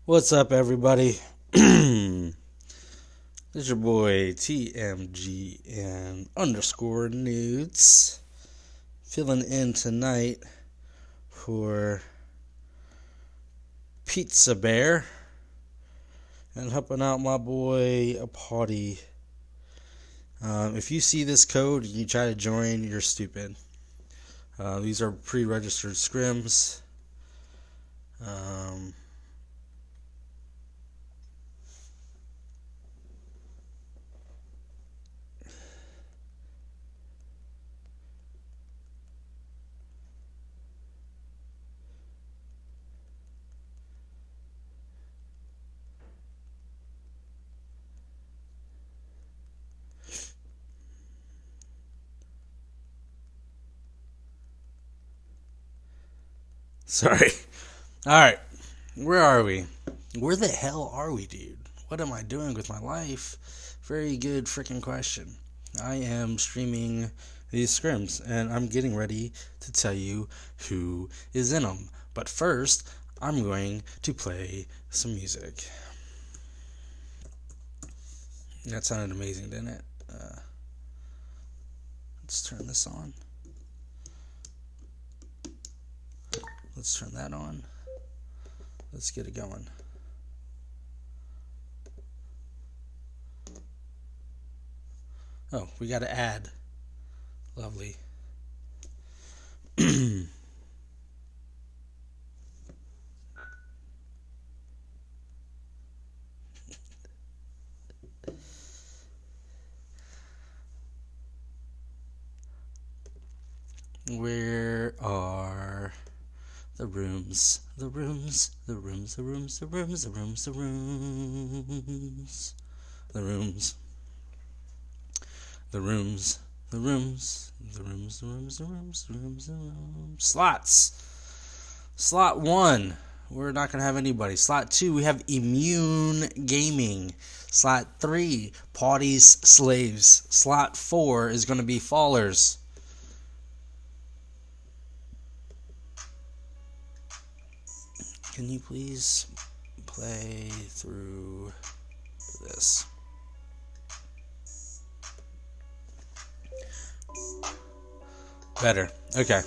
What's up, everybody? This is your boy TMG and underscore nudes filling in tonight for Pizza Bear and helping out my boy Pawdie. If you see this code and you try to join, you're stupid. These are pre-registered scrims. Sorry. Alright. Where are we? Where the hell are we, dude? What am I doing with my life? Very good freaking question. I am streaming these scrims, and I'm getting ready to tell you who is in them. But first, I'm going to play some music. That sounded amazing, didn't it? Let's turn this on. Let's turn that on. Let's get it going. Oh, we got to add. Lovely. Where are the rooms? The rooms, the rooms, the rooms, the rooms, the rooms, the rooms, the rooms, the rooms, the rooms, the rooms, the rooms, the rooms, the rooms, the rooms. Slots. Slot 1, we're not going to have anybody. Slot 2, we have Immune Gaming. Slot 3, Pawdie's Slaves. Slot 4 is going to be Fallers. Can you please play through this? Better. Okay.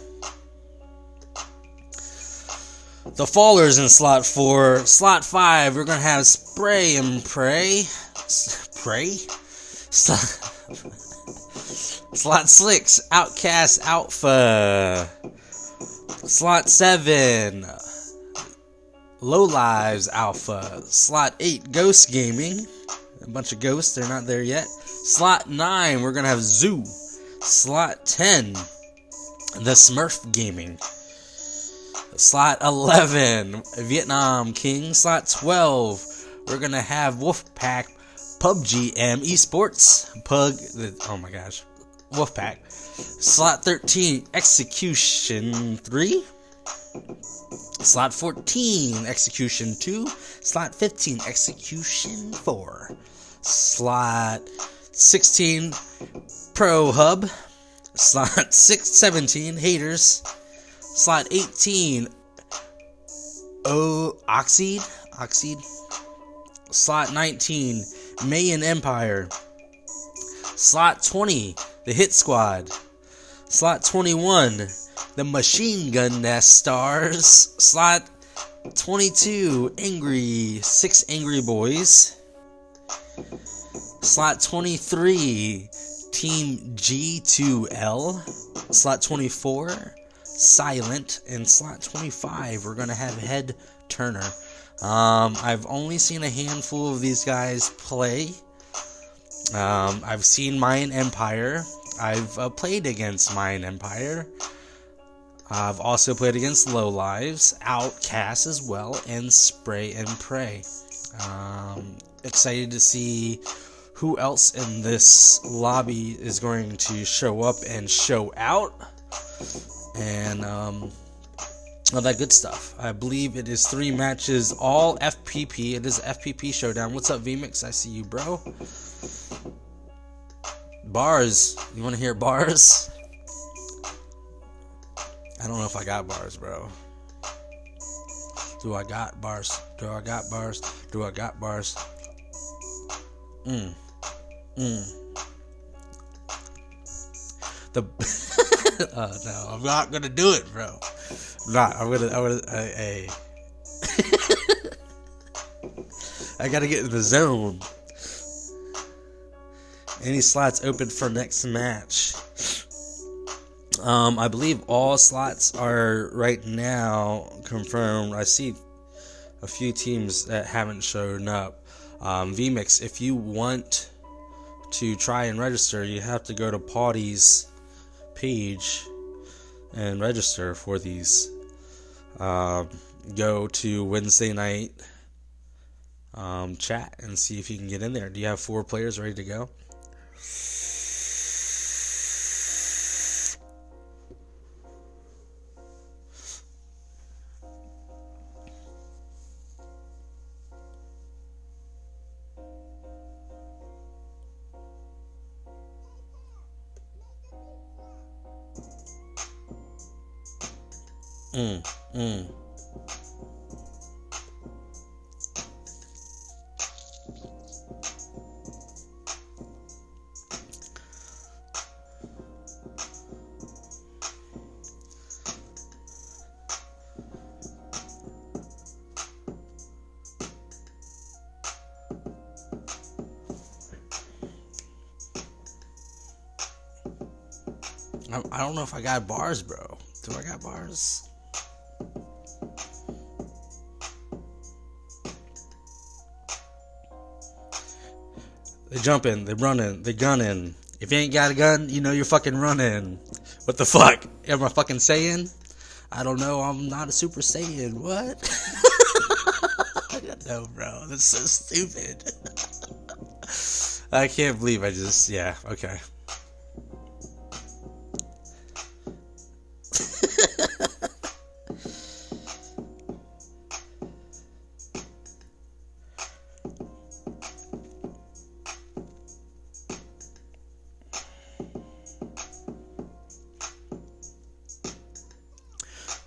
The Fallers in slot 4. Slot 5, we're going to have Spray and Pray. Pray? Slot 6, Outcast Alpha. Slot 7, Low Lives Alpha. Slot 8, Ghost Gaming. A bunch of ghosts, they're not there yet. Slot 9, we're going to have Zoo. Slot 10, The Smurf Gaming. Slot 11, Vietnam King. Slot 12, we're going to have Wolfpack PUBG M Esports. Oh my gosh. Wolfpack. Slot 13, Execution 3. Slot 14, Execution 2. Slot 15, Execution 4. Slot 16, Pro Hub. Slot 17, Haters. Slot 18, Oxide. Slot 19, Mayan Empire. Slot 20, The Hit Squad. Slot 21, The Machine Gun Nest Stars. Slot 22, 6 Angry Boys. Slot 23, Team G2L. Slot 24, Silent. And slot 25, we're going to have Head Turner. I've only seen a handful of these guys play. I've seen Mayan Empire. I've played against Mayan Empire. I've also played against Low Lives, Outcast as well, and Spray and Pray. Excited to see who else in this lobby is going to show up and show out. And all that good stuff. I believe it is 3 matches, all FPP. It is FPP Showdown. What's up, VMix? I see you, bro. Bars. You want to hear bars? I don't know if I got bars, bro. Do I got bars? Do I got bars? Do I got bars? The no, I'm not gonna do it, bro. I'm gonna. Hey. I gotta get in the zone. Any slots open for next match? I believe all slots are right now confirmed. I see a few teams that haven't shown up. VMix, if you want to try and register, you have to go to Pawdie's page and register for these. Go to Wednesday night chat and see if you can get in there. Do you have 4 players ready to go? I don't know if I got bars, bro. Do I got bars? They jumping, they running, they gunning. If you ain't got a gun, you know you're fucking running. What the fuck? Am I fucking saying? I don't know, I'm not a Super Saiyan. What? No, bro, that's so stupid. I can't believe I just, yeah, okay.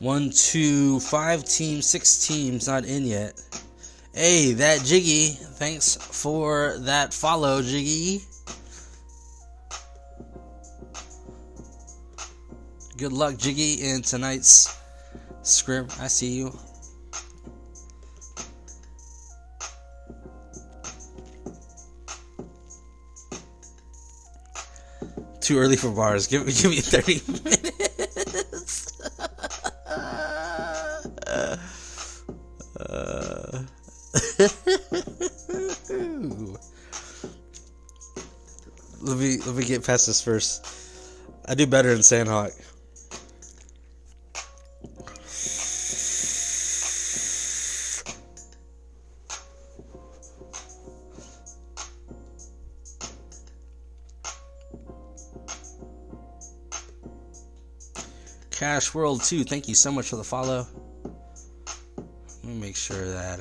1, 2, 5 teams, 6 teams not in yet. Hey, that Jiggy. Thanks for that follow, Jiggy. Good luck, Jiggy, in tonight's scrim. I see you. Too early for bars. Give me 30 minutes. Let me get past this first. I do better in Sandhawk. Cash World 2, thank you so much for the follow. Let me make sure that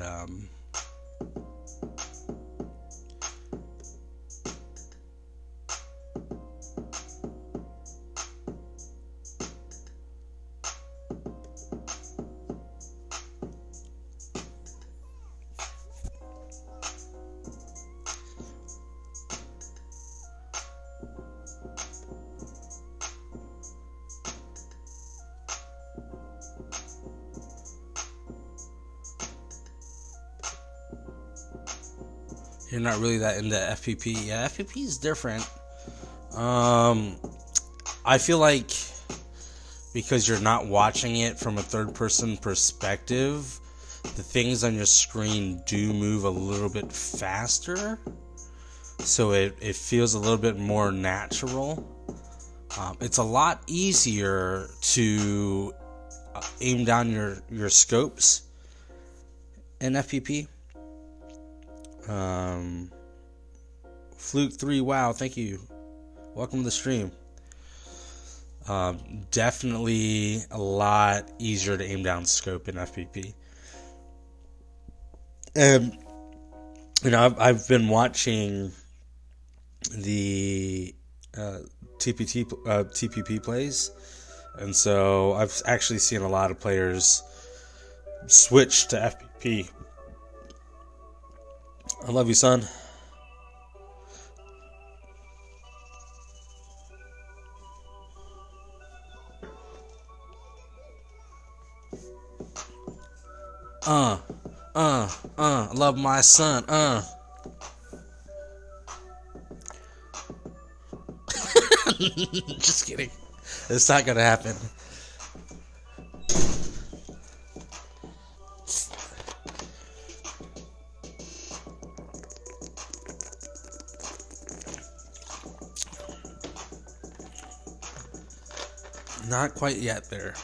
you're not really that into FPP. Yeah, FPP is different. I feel like because you're not watching it from a third-person perspective, the things on your screen do move a little bit faster, so it feels a little bit more natural. It's a lot easier to aim down your scopes in FPP. Fluke 3, wow, thank you. Welcome to the stream. Definitely a lot easier to aim down scope in FPP. And you know, I've been watching the TPP plays, and so I've actually seen a lot of players switch to FPP. I love you, son. Love my son. Just kidding. It's not gonna happen. Not quite yet there.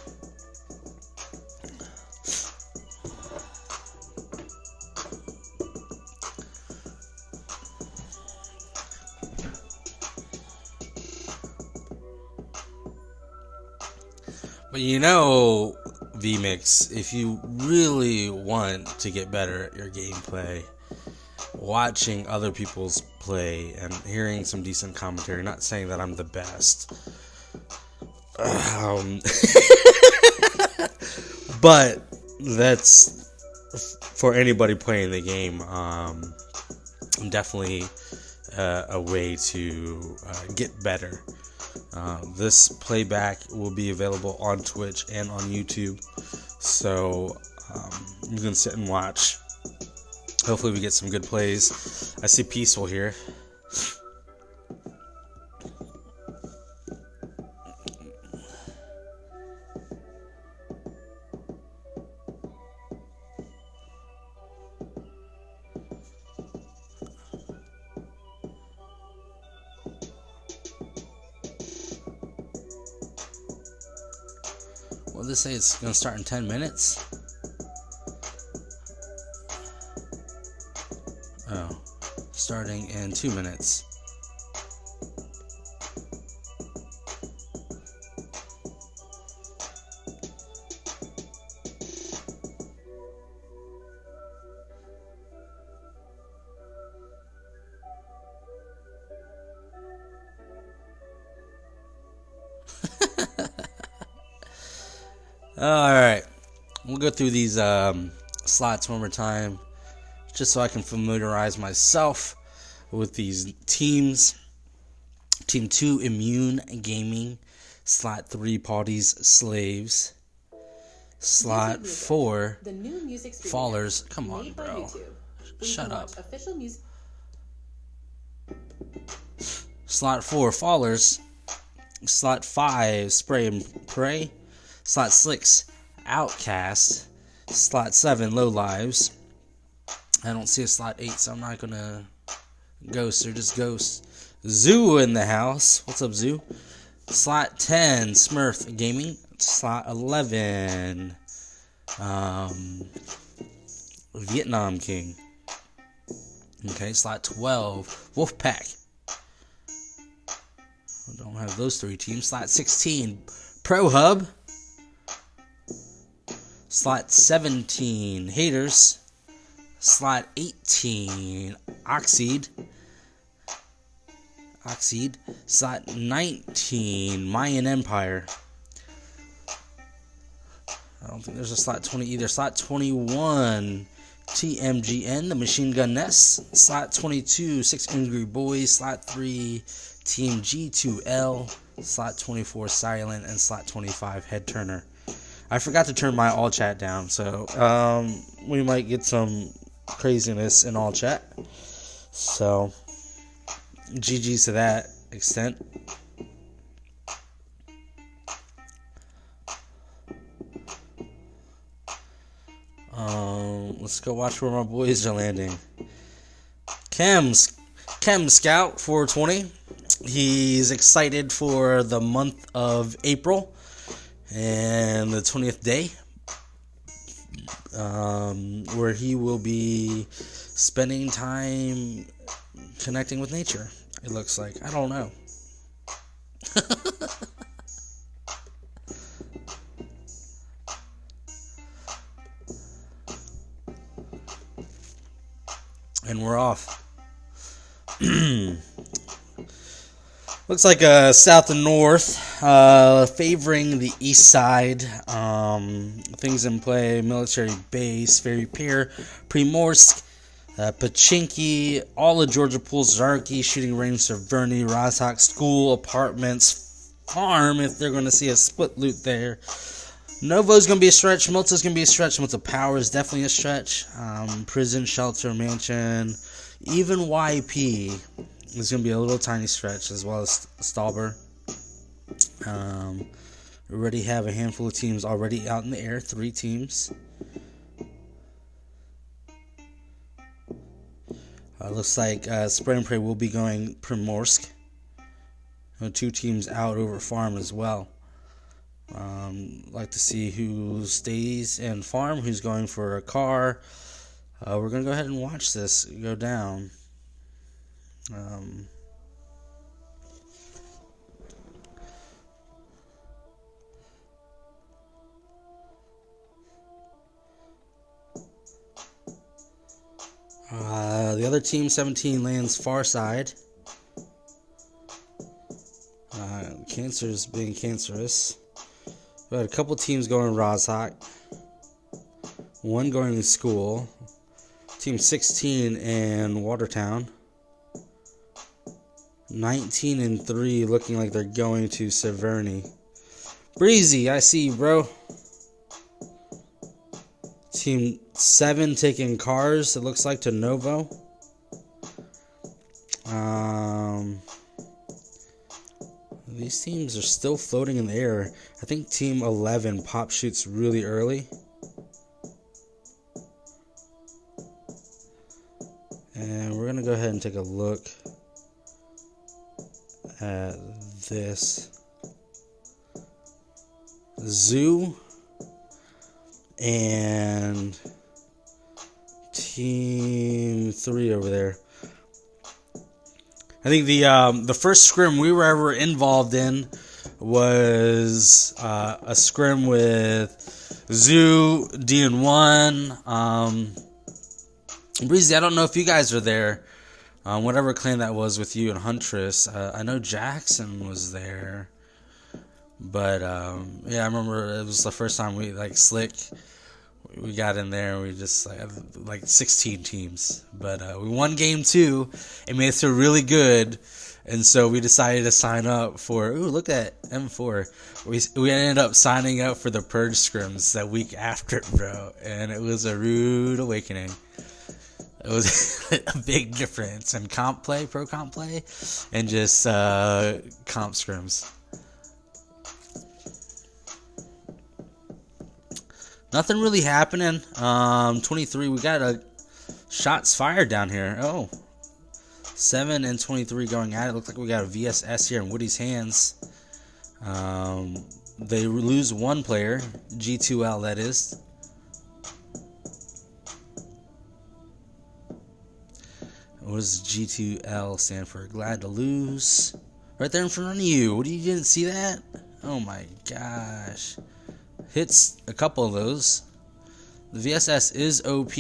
But you know, VMix, if you really want to get better at your gameplay, watching other people's play and hearing some decent commentary, not saying that I'm the best, but that's for anybody playing the game, definitely a way to get better. This playback will be available on Twitch and on YouTube, so you can sit and watch. Hopefully we get some good plays. I see Peaceful here. What did they say? It's going to start in 10 minutes? Oh, starting in 2 minutes. Alright, we'll go through these slots one more time, just so I can familiarize myself with these teams. Team 2, Immune Gaming. Slot 3, Pawdie's Slaves. Slot 4, Fallers. Come on, bro. Shut up. Slot 4, Fallers. Slot 5, Spray and Pray. Slot 6, Outcast. Slot 7, Low Lives. I don't see a slot 8, so I'm not gonna ghost or just ghost. Zoo in the house. What's up, Zoo? Slot 10, Smurf Gaming. Slot 11, Vietnam King. Okay, slot 12, Wolfpack. I don't have those three teams. Slot 16, Pro Hub. Slot 17, Haters. Slot 18, Oxide. Slot 19, Mayan Empire. I don't think there's a slot 20 either. Slot 21, TMGN, the Machine Gun Nest. Slot 22, 6 Angry Boys. Slot 3, Team G2L. Slot 24, Silent. And slot 25, Head Turner. I forgot to turn my all chat down, so we might get some craziness in all chat. So, GG's to that extent. Let's go watch where my boys are landing. Chem Scout 420. He's excited for the month of April and the 20th day, where he will be spending time connecting with nature, it looks like. I don't know. And we're off. Looks like south and north, favoring the east side. Things in play: military base, ferry pier, Primorsk, Pachinki, all of Georgia Pools, Zarki, shooting range, Severny, Rozhok, school, apartments, farm, if they're going to see a split loot there. Novo's going to be a stretch. Milta's going to be a stretch. Milta Power is definitely a stretch. Prison, shelter, mansion, even YP is going to be a little tiny stretch, as well as Stauber. We already have a handful of teams already out in the air. 3 teams. Looks like Spray and Pray will be going Primorsk. 2 teams out over farm as well. Like to see who stays in farm, who's going for a car. We're going to go ahead and watch this go down. The other team, 17, lands far side. Cancer's being cancerous. We had a couple teams going Rozhok. 1 going to school. Team 16 in Watertown. 19 and 3 looking like they're going to Severny. Breezy, I see you, bro. Team 7 taking cars, it looks like, to Novo. These teams are still floating in the air. I think Team 11 pop shoots really early. And we're going to go ahead and take a look at this. Zoo and Team 3 over there. I think the first scrim we were ever involved in was a scrim with Zoo, DN1, Breezy. I don't know if you guys are there. Whatever clan that was with you and Huntress. I know Jackson was there. But yeah, I remember it was the first time we, like, Slick, we got in there and we just like 16 teams. But we won game 2 and made it through really good. And so we decided to sign up for, ooh, look at M4. We ended up signing up for the Purge scrims that week after, bro. And it was a rude awakening. It was a big difference in comp play, pro comp play, and just comp scrims. Nothing really happening. 23, we got a shots fired down here. Oh, 7 and 23 going at it. Looks like we got a VSS here in Woody's hands. They lose 1 player, G2L that is. What does G2L stand for? Glad to lose. Right there in front of you. What, you didn't see that? Oh my gosh. Hits a couple of those. The VSS is OP.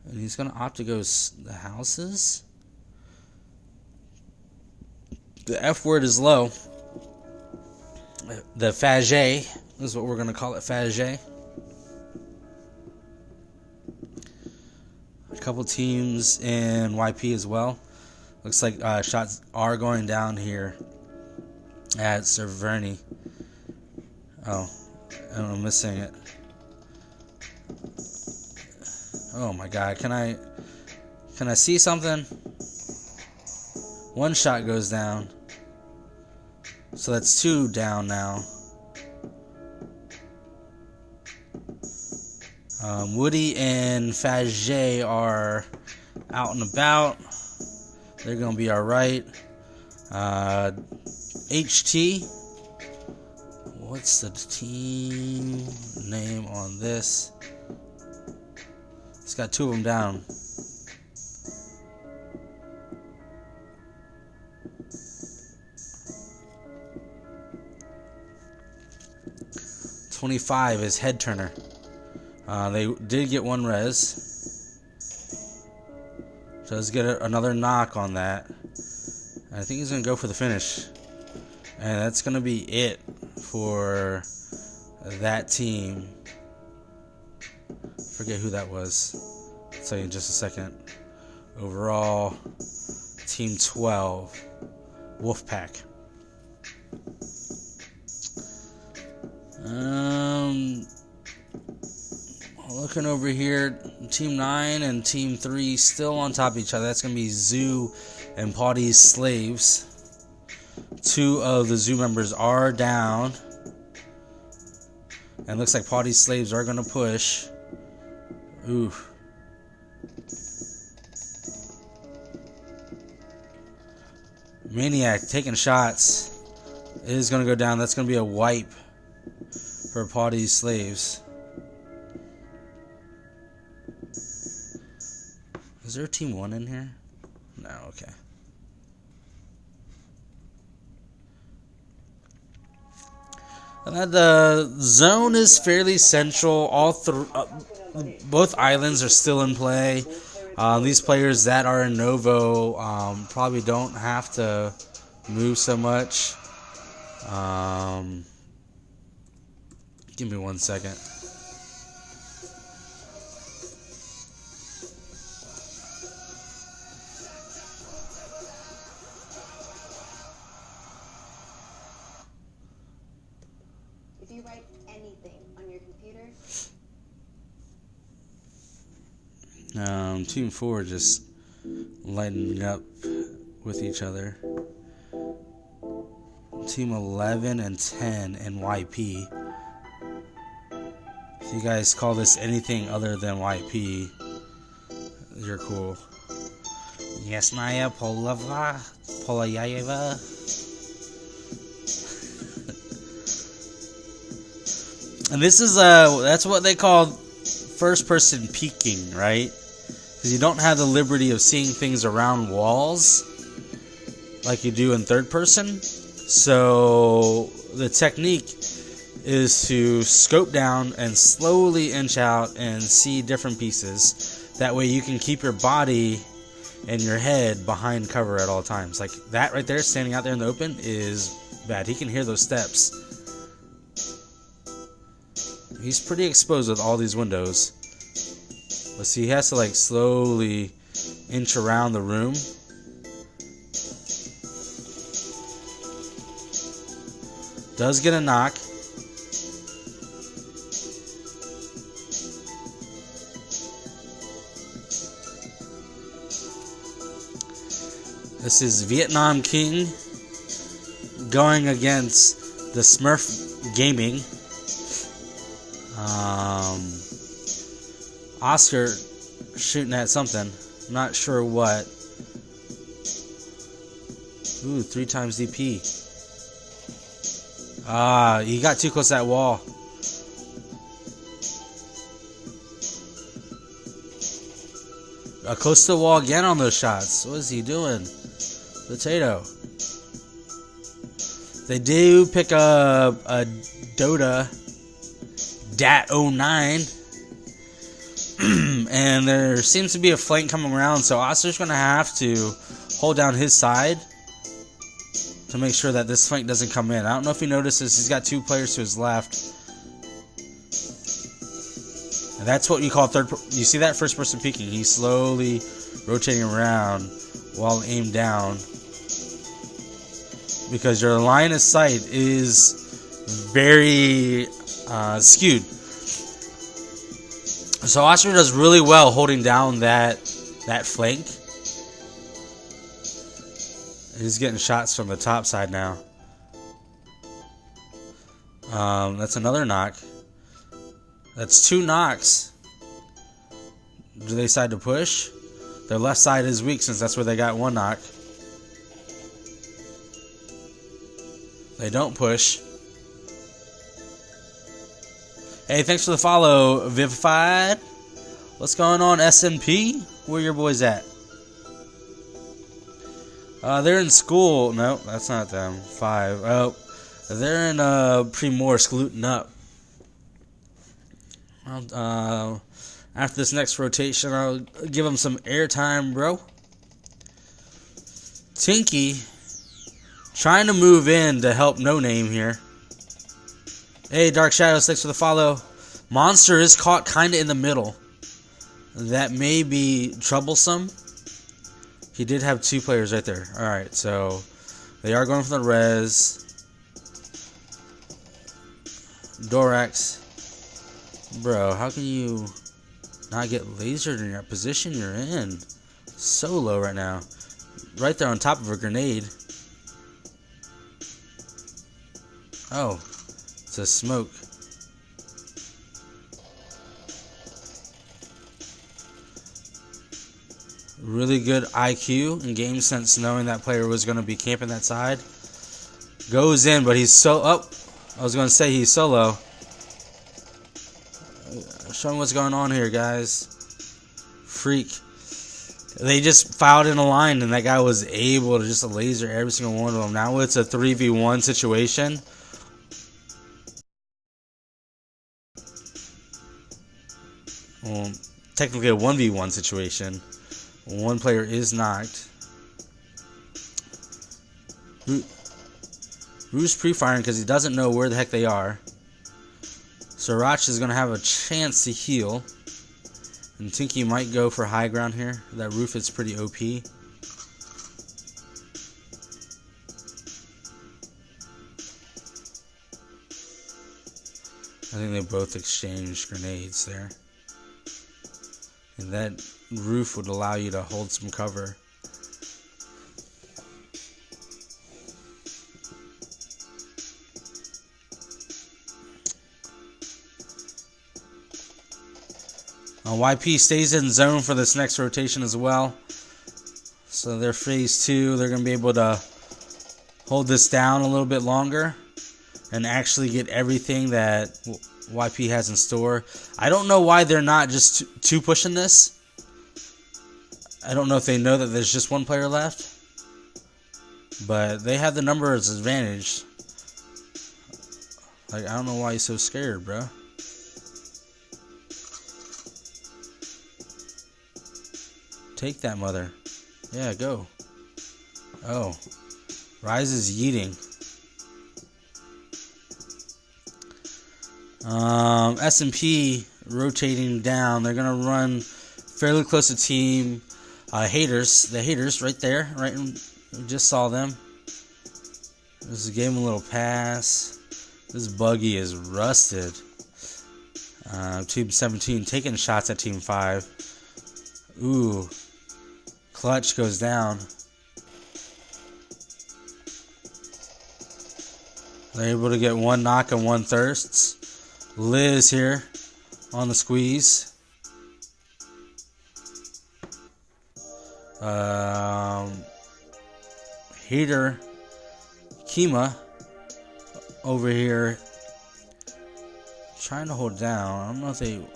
And he's going to opt to go the houses. The F word is low. The Faget is what we're going to call it, Faget. A couple teams in YP as well. Looks like shots are going down here at Severny. Oh, I'm missing it. Oh my god, can I see something? 1 shot goes down. So that's 2 down now. Woody and Faget are out and about. They're going to be alright. HT. What's the team name on this? It's got 2 of them down. .25 is Head Turner. They did get 1 res. Does get another knock on that. I think he's going to go for the finish. And that's going to be it for that team. Forget who that was. I'll tell you in just a second. Overall, Team 12, Wolfpack. Looking over here, Team 9 and Team 3 still on top of each other. That's going to be Zoo and Pawdie's Slaves. 2 of the Zoo members are down. And looks like Pawdie's Slaves are going to push. Ooh. Maniac taking shots. It is going to go down. That's going to be a wipe for Pawdie's Slaves. Is there a Team 1 in here? No, okay. The zone is fairly central. Both islands are still in play. These players that are in Novo probably don't have to move so much. Give me 1 second. If you write anything on your computer. Team 4 just lighting up with each other. Team 11 and 10 NYP. If you guys call this anything other than YP, you're cool. Yasnaya Polayeva. And this is that's what they call first person peeking, right? Because you don't have the liberty of seeing things around walls like you do in third person. So the technique is to scope down and slowly inch out and see different pieces. That way you can keep your body and your head behind cover at all times. Like that right there, standing out there in the open, is bad. He can hear those steps. He's pretty exposed with all these windows. Let's see, he has to like slowly inch around the room. Does get a knock. This is Vietnam King going against the Smurf Gaming. Oscar shooting at something. Not sure what. Ooh, 3 times DP. He got too close to that wall. Close to the wall again on those shots. What is he doing? Potato. They do pick up a Dota Dat09. And there seems to be a flank coming around, so Oscar's going to have to hold down his side to make sure that this flank doesn't come in. I don't know if he notices he's got 2 players to his left. And that's what you call you see that first person peeking. He's slowly rotating around while aimed down. Because your line of sight is very skewed. So Oscar does really well holding down that flank. He's getting shots from the top side now. That's another knock. That's 2 knocks. Do they decide to push? Their left side is weak since that's where they got 1 knock. They don't push. Hey, thanks for the follow, Vivified. What's going on, SNP? Where your boys at? They're in school. No, that's not them. 5. Oh, they're in Primorsk looting up. After this next rotation, I'll give them some airtime, bro. Tinky trying to move in to help No Name here. Hey, Dark Shadows, thanks for the follow. Monster is caught kind of in the middle. That may be troublesome. He did have 2 players right there. Alright, so they are going for the res. Dorax. Bro, how can you not get lasered in your position you're in? So low right now. Right there on top of a grenade. Oh, it's a smoke. Really good IQ and game sense knowing that player was going to be camping that side. Goes in, but he's so up. I was going to say he's solo. Show me what's going on here, guys. Freak. They just filed in a line, and that guy was able to just laser every single one of them. Now it's a 3v1 situation. Well, technically a 1v1 situation. One player is knocked. Rouge pre-firing because he doesn't know where the heck they are. Sriracha is going to have a chance to heal. And Tinky might go for high ground here. That roof is pretty OP. I think they both exchanged grenades there. And that roof would allow you to hold some cover. YP stays in zone for this next rotation as well. So they're phase 2. They're going to be able to hold this down a little bit longer and actually get everything that YP has in store. I don't know why they're not just two pushing this. I don't know if they know that there's just one player left. But they have the numbers advantage. Like, I don't know why he's so scared, bro. Take that, mother. Yeah, go. Oh. Rise is yeeting. S&P rotating down. They're going to run fairly close to team. Haters. The haters right there. Right. We just saw them. Just gave him a little pass. This buggy is rusted. Team 17 taking shots at Team 5. Ooh. Clutch goes down. They're able to get one knock and one thirsts. Liz here on the squeeze. Heater Kima over here trying to hold down. I don't know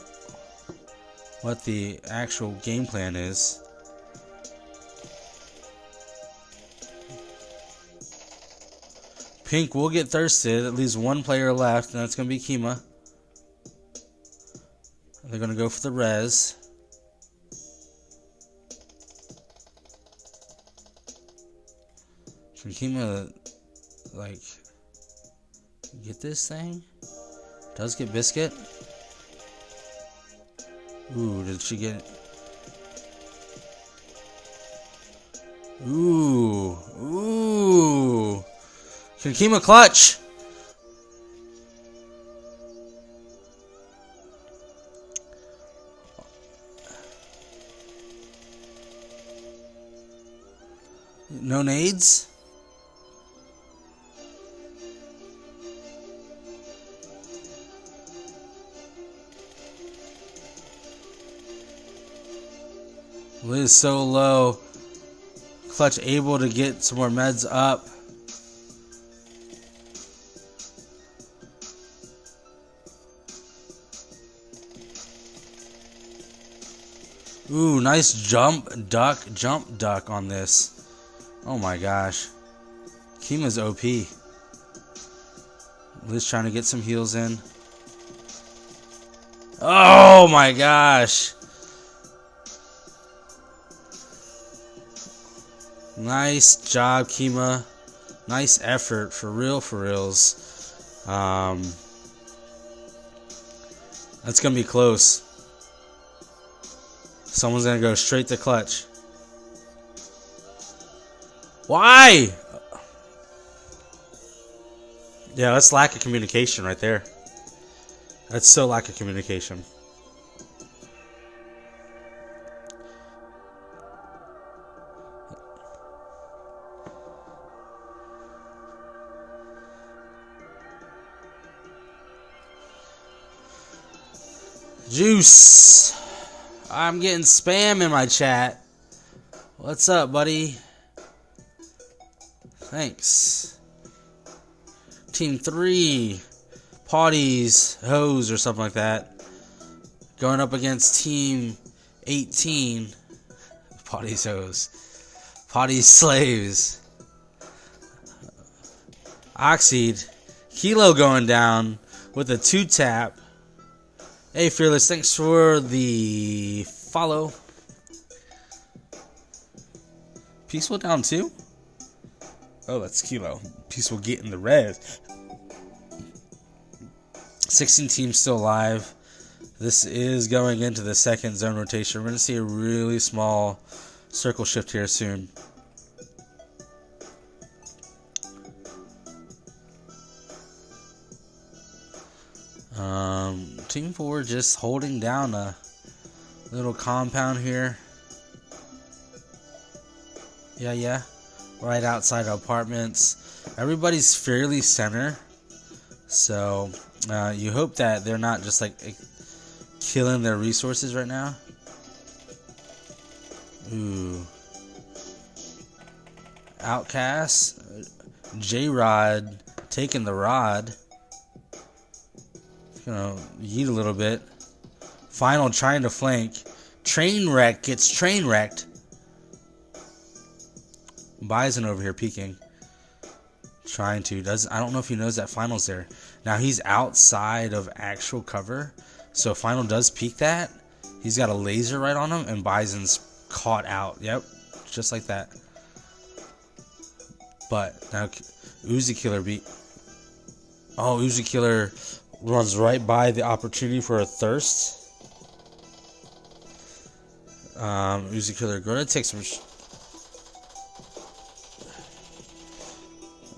what the actual game plan is. Pink will get thirsted. At least one player left, and that's going to be Kima. They're going to go for the res. Can Kima, like, get this thing? Does get Biscuit. Ooh, did she get it? Ooh. Ooh. Can Kima clutch? No nades? Liz so low. Clutch able to get some more meds up. Ooh, nice jump duck on this. Oh my gosh. Kima's OP. Liz trying to get some heals in. Oh my gosh. Nice job, Kima. Nice effort, for reals. That's going to be close. Someone's going to go straight to clutch. Why? Yeah, that's lack of communication right there. That's so lack of communication. Juice. I'm getting spam in my chat. What's up, buddy? Thanks. Team 3. Pawdie's Hose or something like that. Going up against Team 18. Pawdie's Hose. Pawdie's Slaves. Oxide. Kilo going down with a 2-tap. Hey, Fearless, thanks for the follow. Peaceful down 2? Oh, that's Kilo. Peaceful getting the red. 16 teams still alive. This is going into the second zone rotation. We're going to see a really small circle shift here soon. Team 4 just holding down a little compound here. Yeah. Right outside apartments. Everybody's fairly center. So, you hope that they're not just like killing their resources right now. Ooh. Outcast. J-Rod taking the rod. Gonna yeet a little bit. Final trying to flank. Trainwreck gets train wrecked. Bison over here peeking. Trying to. I don't know if he knows that Final's there. Now he's outside of actual cover. So if Final does peek that, he's got a laser right on him and Bison's caught out. Yep. Just like that. But now Uzi Killer beat. Oh, Uzi Killer runs right by the opportunity for a thirst. Uzi Killer going to take some.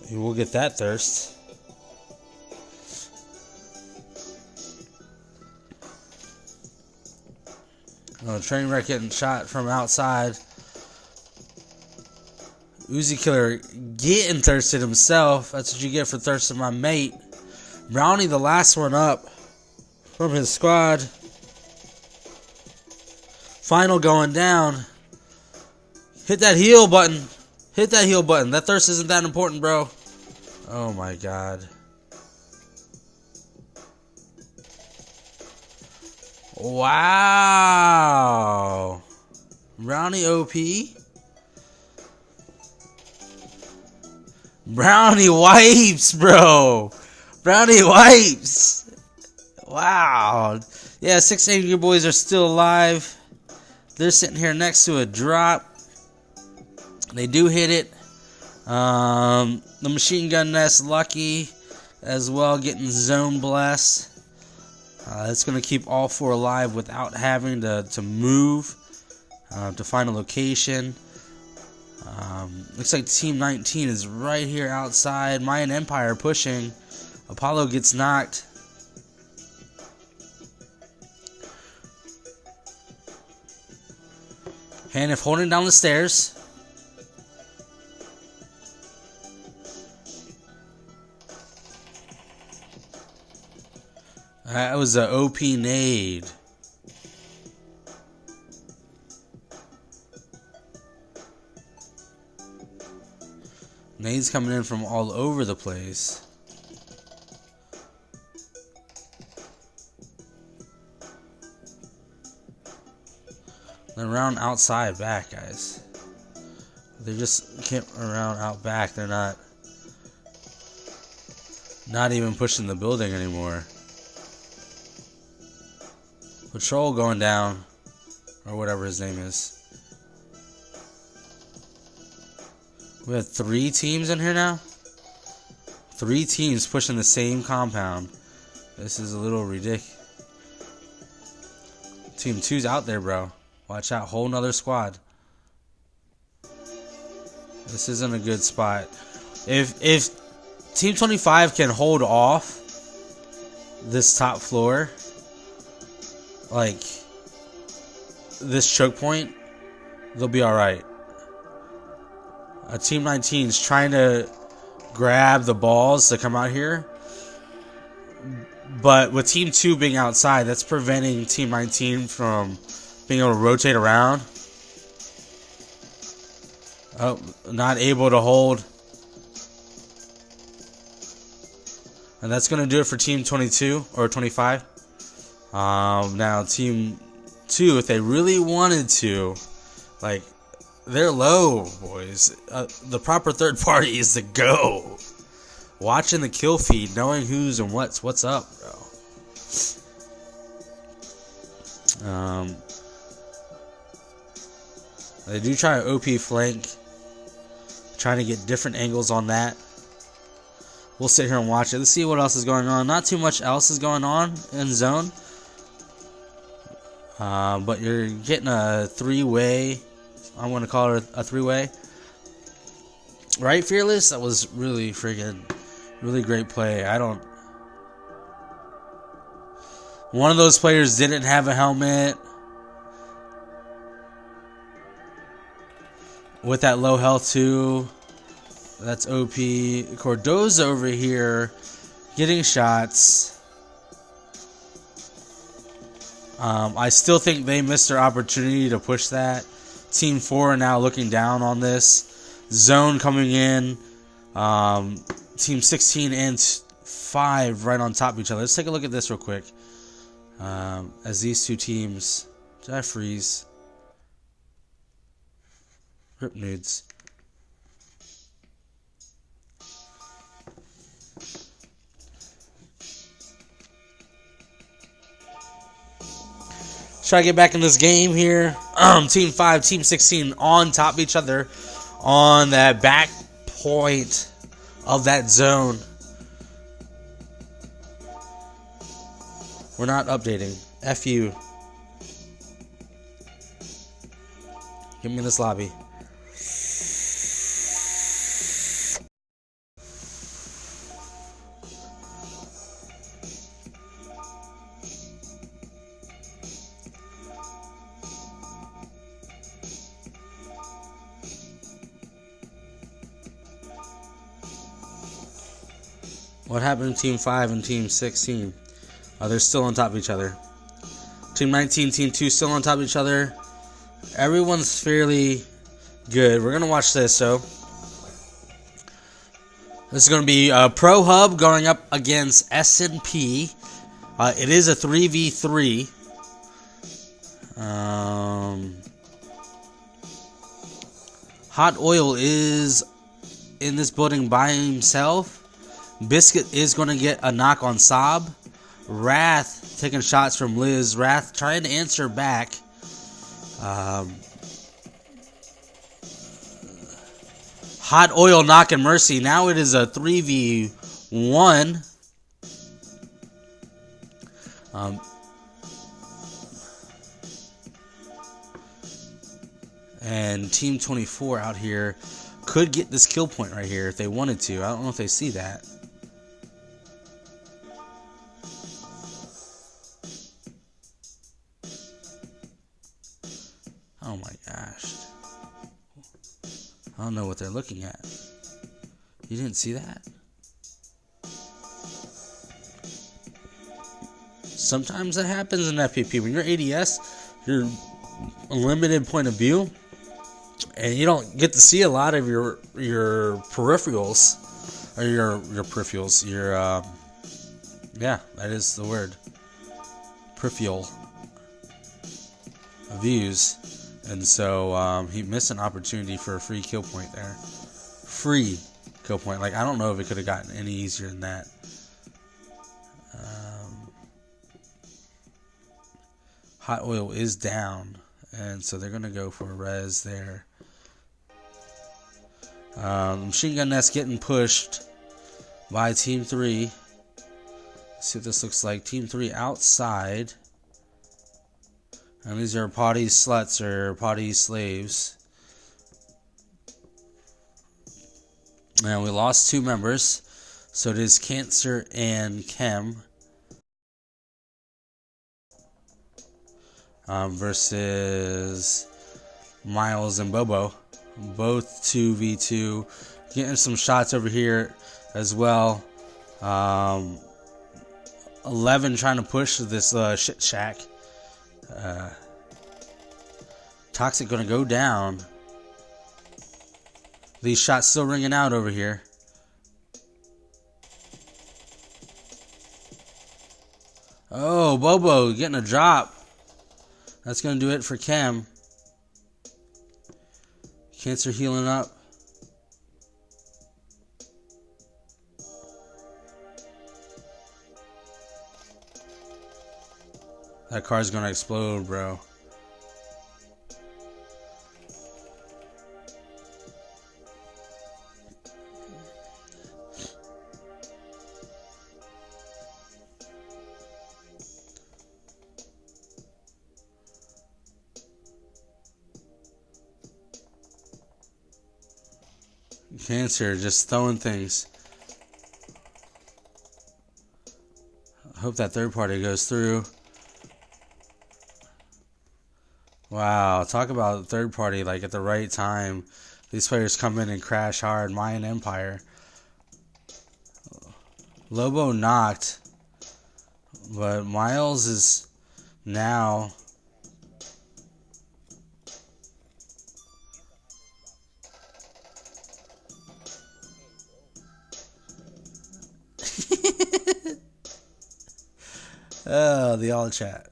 He will get that thirst. Trainwreck getting shot from outside. Uzi Killer getting thirsted himself. That's what you get for thirsting my mate. Brownie, the last one up from his squad. Final going down. Hit that heal button. Hit that heal button. That thirst isn't that important, bro. Oh my god. Wow. Brownie OP. Brownie wipes, bro. Brownie wipes. Wow. Yeah, 6 angry boys are still alive. They're sitting here next to a drop. They do hit it. The machine gun nest lucky as well, getting zone blessed. It's going to keep all 4 alive without having to move to find a location. Looks like Team 19 is right here outside. Mayan Empire pushing. Apollo gets knocked. Hanif holding down the stairs. That was an OP nade. Nades coming in from all over the place. They're around outside back, guys. They just can't around out back. They're not even pushing the building anymore. Patrol going down, or whatever his name is. We have 3 teams in here now. 3 teams pushing the same compound. This is a little ridiculous. Team 2's out there, bro. Watch out. Whole nother squad. This isn't a good spot. If Team 25 can hold off this top floor, like this choke point, they'll be alright. Team 19 is trying to grab the balls to come out here. But with Team 2 being outside, that's preventing Team 19 from being able to rotate around. Oh, not able to hold. And that's going to do it for Team 22 or 25. Now, Team 2, if they really wanted to, like, they're low, boys. The proper third party is to go. Watching the kill feed, knowing who's and what's up, bro. They do try an OP flank, trying to get different angles on that. We'll sit here and watch it. Let's see what else is going on. Not too much else is going on in zone, but you're getting a 3-way. I'm going to call it a 3-way. Right, Fearless? That was really really great play. One of those players didn't have a helmet. With that low health too. That's OP. Cordoza over here getting shots. I still think they missed their opportunity to push that. Team 4 are now looking down on this. Zone coming in. Team 16 and 5 right on top of each other. Let's take a look at this real quick. As these two teams... Did I freeze? Rip nudes. Try to get back in this game here. Team 5, Team 16 on top of each other on that back point of that zone. We're not updating. F you. Give me this lobby. What happened to Team 5 and Team 16? They're still on top of each other. Team 19, Team 2 still on top of each other. Everyone's fairly good. We're going to watch this, so. This is going to be Pro Hub going up against S&P. It is a 3v3. Hot Oil is in this building by himself. Biscuit is going to get a knock on Saab. Wrath taking shots from Liz. Wrath trying to answer back. Hot Oil knocking Mercy. Now it is a 3v1. And Team 24 out here could get this kill point right here if they wanted to. I don't know if they see that. Oh my gosh. I don't know what they're looking at. You didn't see that? Sometimes that happens in FPP. When you're ADS, you're a limited point of view, and you don't get to see a lot of your peripherals, or your peripherals. Yeah, that is the word. Peripheral views. And so he missed an opportunity for a free kill point there. Free kill point. Like, I don't know if it could have gotten any easier than that. Hot Oil is down. And so they're going to go for a res there. Machine gun nest getting pushed by Team 3. Let's see what this looks like. Team 3 outside. And these are Pawdie sluts or Pawdie slaves. And we lost 2 members. So it is Cancer and Chem. Versus Miles and Bobo. Both 2v2. Getting some shots over here as well. 11 trying to push this shit shack. Toxic gonna go down. These shots still ringing out over here. Oh, Bobo getting a drop. That's gonna do it for Chem. Cancer healing up. That car's gonna explode, bro. Cancer just throwing things. I hope that third party goes through. Wow, talk about third party like at the right time. These players come in and crash hard. Mayan Empire. Lobo knocked. But Miles is now... Oh, the all chat.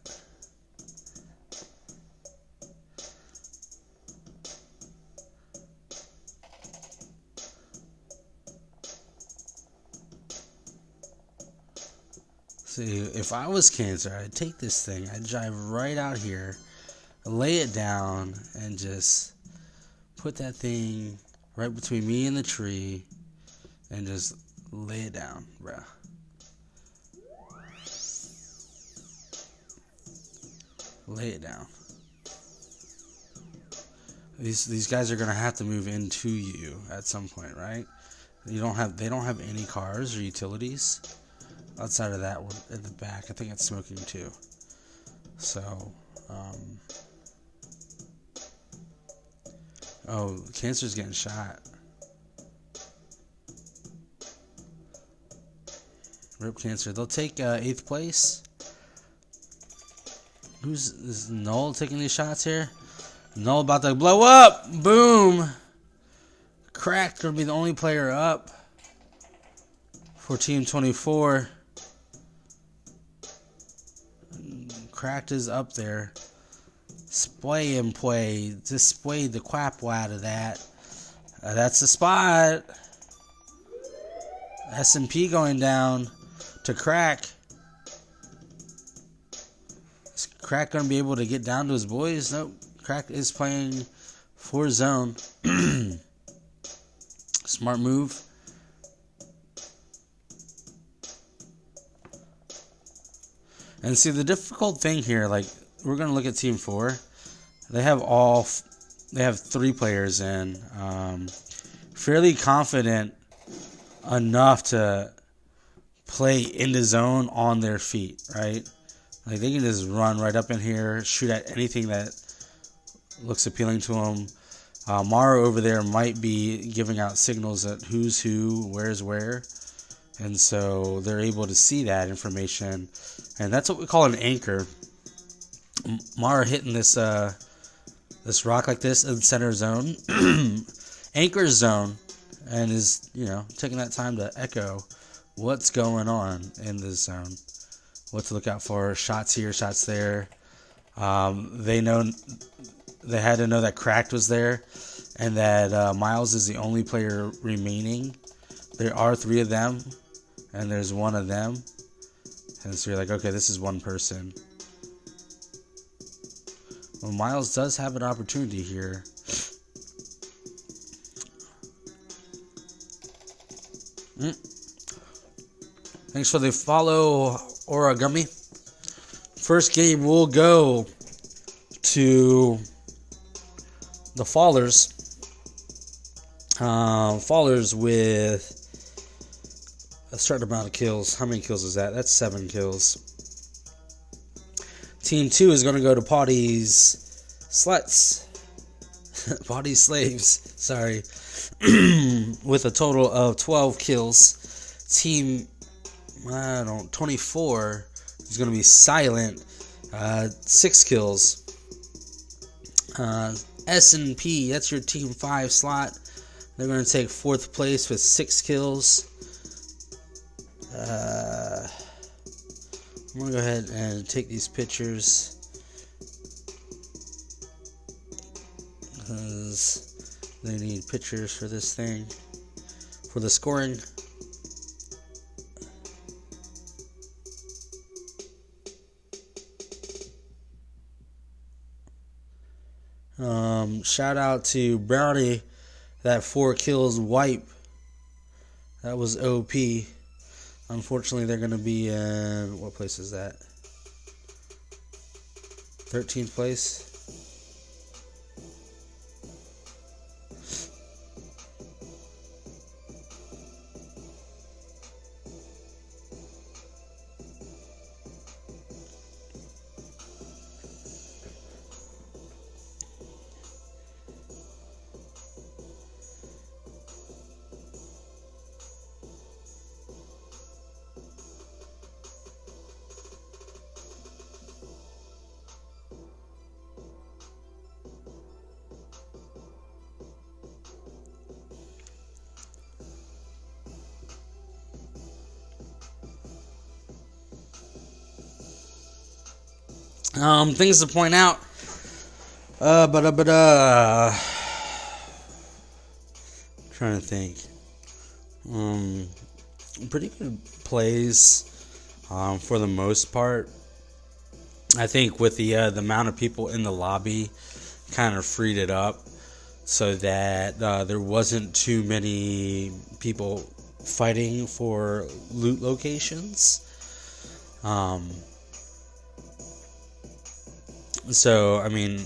See, if I was Cancer, I'd take this thing, I'd drive right out here, lay it down, and just put that thing right between me and the tree, and just lay it down, bruh. Lay it down. These guys are gonna have to move into you at some point, right? They don't have any cars or utilities outside of that one in the back. I think it's smoking too. So, oh, Cancer's getting shot. Rip Cancer. They'll take 8th place. Is Null taking these shots here? Null about to blow up. Boom. Cracked gonna be the only player up for Team 24. Cracked is up there. Splay and play. Just splayed the crap out of that. That's the spot. S&P going down to Crack. Is Crack gonna be able to get down to his boys? Nope. Crack is playing for zone. Smart move. And see, the difficult thing here, like, we're gonna look at Team 4. They have 3 players in. Fairly confident enough to play into zone on their feet, right? Like, they can just run right up in here, shoot at anything that looks appealing to them. Mara over there might be giving out signals that who's who, where's where. And so they're able to see that information. And that's what we call an anchor. Mara hitting this this rock like this in center zone. Anchor zone. And is, taking that time to echo what's going on in this zone. What to look out for. Shots here, shots there. They had to know that Cracked was there. And that Miles is the only player remaining. There are 3 of them. And there's 1 of them. And so you're like, okay, this is 1 person. Well, Miles does have an opportunity here. Thanks for the follow, Origami. First game will go to the Fallers. Fallers with a certain amount of kills. How many kills is that? That's 7 kills. Team 2 is going to go to Pawdie's Sluts. Pawdie's Slaves. Sorry. With a total of 12 kills. Team 24 is going to be Silent. 6 kills. S&P, that's your Team 5 slot. They're going to take 4th place with 6 kills. I'm going to go ahead and take these pictures because they need pictures for this thing, for the scoring. Shout out to Brownie, that 4 kills wipe. That was OP. Unfortunately, they're going to be in, what place is that? 13th place. Things to point out. Trying to think. Pretty good plays, for the most part. I think with the amount of people in the lobby, kind of freed it up so that there wasn't too many people fighting for loot locations. So, I mean,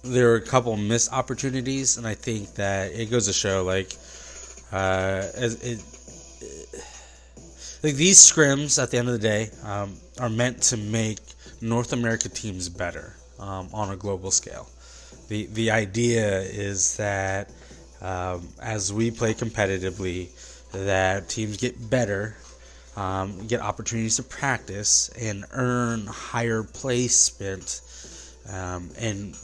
there were a couple missed opportunities, and I think that it goes to show, like these scrims, at the end of the day, are meant to make North America teams better on a global scale. The idea is that as we play competitively, that teams get better, get opportunities to practice and earn higher placement, and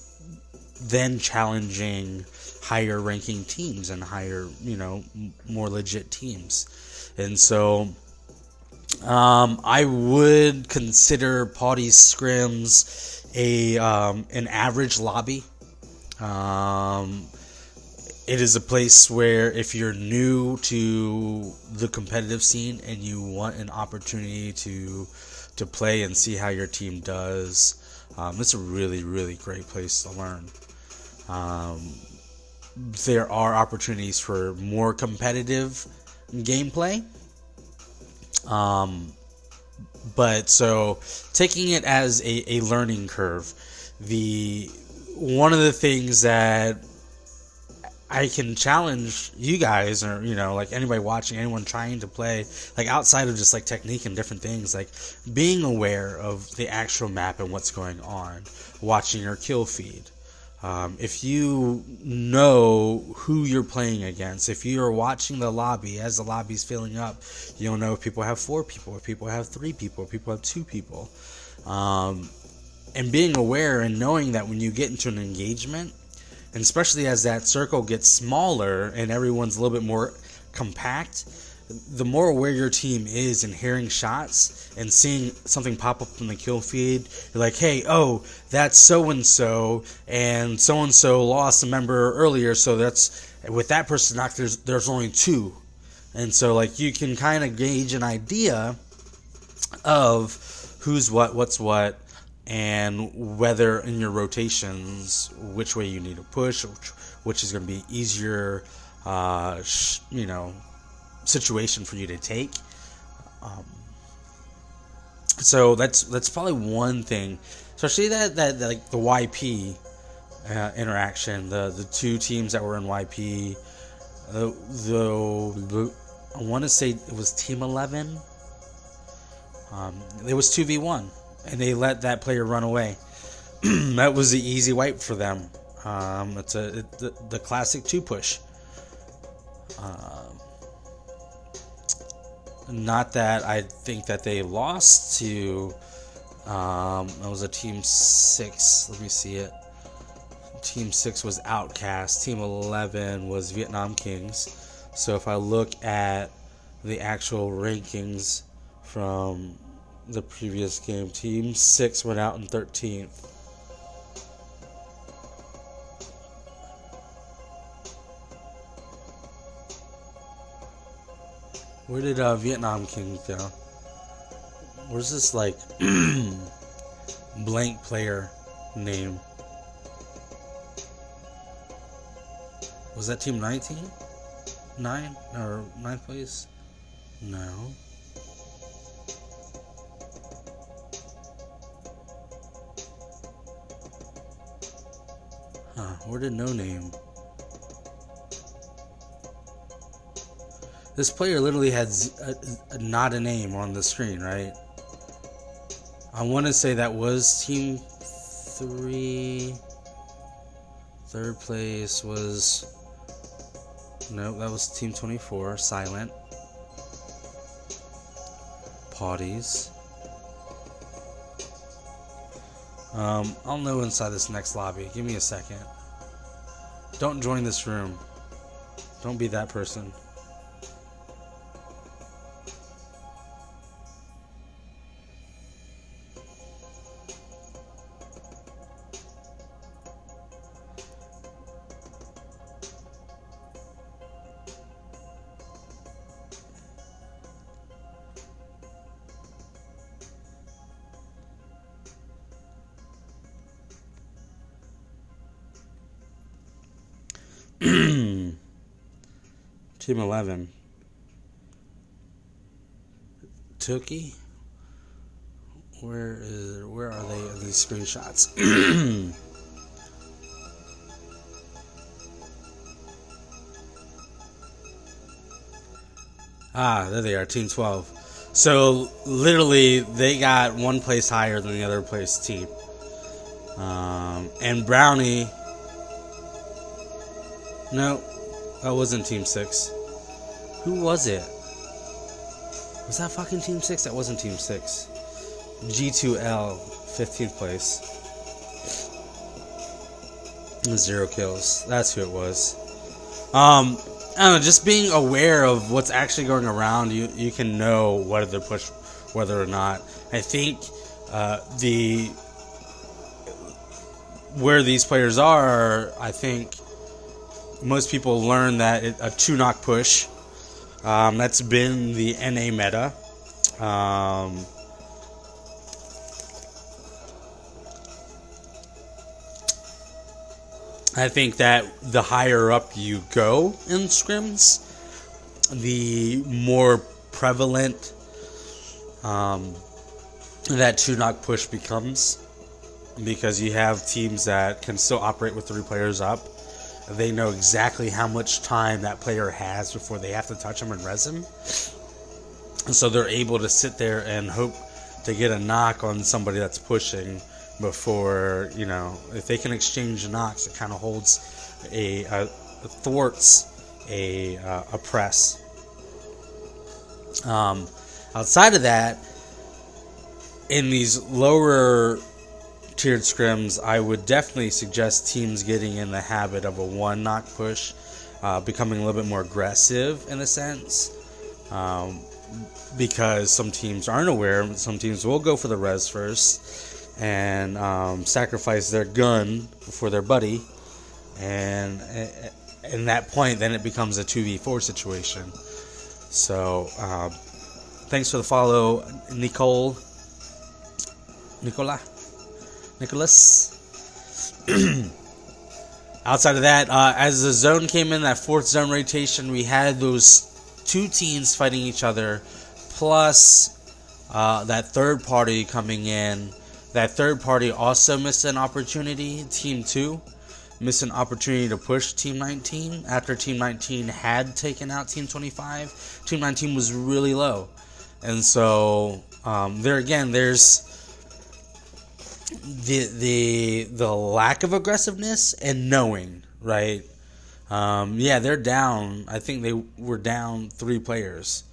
then challenging higher ranking teams and higher, more legit teams. And so I would consider Pawdie's scrims an average lobby. It is a place where if you're new to the competitive scene and you want an opportunity to play and see how your team does, it's a really, really great place to learn. There are opportunities for more competitive gameplay. But so taking it as a learning curve, one of the things that I can challenge you guys, or like anybody watching, anyone trying to play, like outside of just like technique and different things, like being aware of the actual map and what's going on, watching your kill feed. If you know who you're playing against, if you are watching the lobby as the lobby's filling up, you'll know if people have 4 people, if people have 3 people, if people have 2 people. And being aware and knowing that when you get into an engagement, and especially as that circle gets smaller and everyone's a little bit more compact, the more aware your team is in hearing shots and seeing something pop up in the kill feed, you're like, hey, that's so-and-so, and so-and-so lost a member earlier, so that's, with that person knocked, there's only 2. And so, like, you can kind of gauge an idea of who's what's what, and whether in your rotations, which way you need to push, which is going to be easier, situation for you to take. So that's probably one thing, especially that like the YP interaction, the two teams that were in YP. I want to say it was Team 11. It was 2v1, and they let that player run away. That was the easy wipe for them. It's the classic 2-push. Not that I think that they lost to. It was a Team 6. Let me see it. Team 6 was Outcast. Team 11 was Vietnam Kings. So if I look at the actual rankings from the previous game, Team 6 went out in 13th. Where did Vietnam Kings go? Where's this like blank player name? Was that Team 19? 9? Or 9th place? No. Where did no name? This player literally had not a name on the screen, right? I want to say that was Team 3. Third place was... No, that was Team 24, Silent. Pawdies. I'll know inside this next lobby. Give me a second. Don't join this room. Don't be that person. Team 11. Tookie? Where are they in these screenshots? There they are, Team 12. So literally they got one place higher than the other place team. And Brownie, no, that wasn't Team 6. Who was it? Was that fucking Team 6? That wasn't Team 6. G2L, 15th place. 0 kills. That's who it was. I don't know, just being aware of what's actually going around, you can know whether to push, whether or not. I think where these players are, I think most people learn that a 2-knock push, that's been the NA meta. I think that the higher up you go in scrims, the more prevalent that 2-knock push becomes, because you have teams that can still operate with 3 players up. They know exactly how much time that player has before they have to touch him and res him. And so they're able to sit there and hope to get a knock on somebody that's pushing before, if they can exchange knocks, it kind of holds thwarts a press. Outside of that, in these lower tiered scrims, I would definitely suggest teams getting in the habit of a 1-knock push, becoming a little bit more aggressive in a sense, because some teams aren't aware. Some teams will go for the res first and sacrifice their gun for their buddy, and in that point, then it becomes a 2v4 situation. So, thanks for the follow, Nicholas. Outside of that, as the zone came in, that 4th zone rotation, we had those two teams fighting each other, plus that third party coming in. That third party also missed an opportunity. Team 2 missed an opportunity to push Team 19 after Team 19 had taken out Team 25. Team 19 was really low, and so there again, there's the lack of aggressiveness and knowing, right? Yeah, they're down. I think they were down 3 players,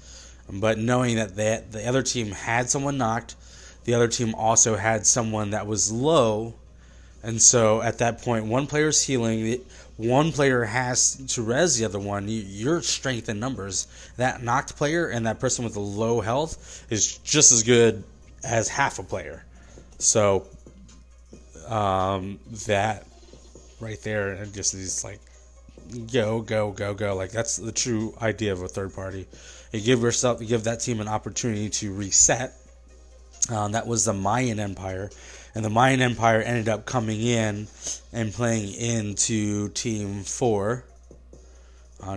but knowing that the other team had someone knocked, the other team also had someone that was low, and so at that point, one player's healing, one player has to res the other one. Your strength in numbers, that knocked player and that person with the low health is just as good as half a player. So that right there, and just is like go. Like, that's the true idea of a third party. You give that team an opportunity to reset. That was the Mayan Empire, and the Mayan Empire ended up coming in and playing into Team 4.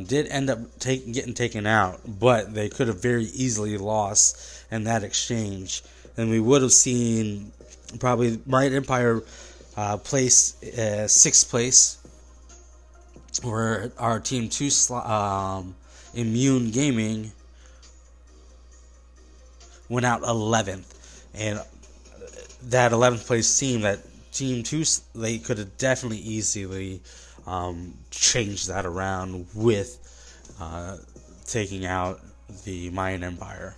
Did end up getting taken out, but they could have very easily lost in that exchange, and we would have seen probably Mayan Empire place 6th place, where our Team 2 Immune Gaming went out 11th. And that 11th place team, that Team 2, they could have definitely easily changed that around with taking out the Mayan Empire.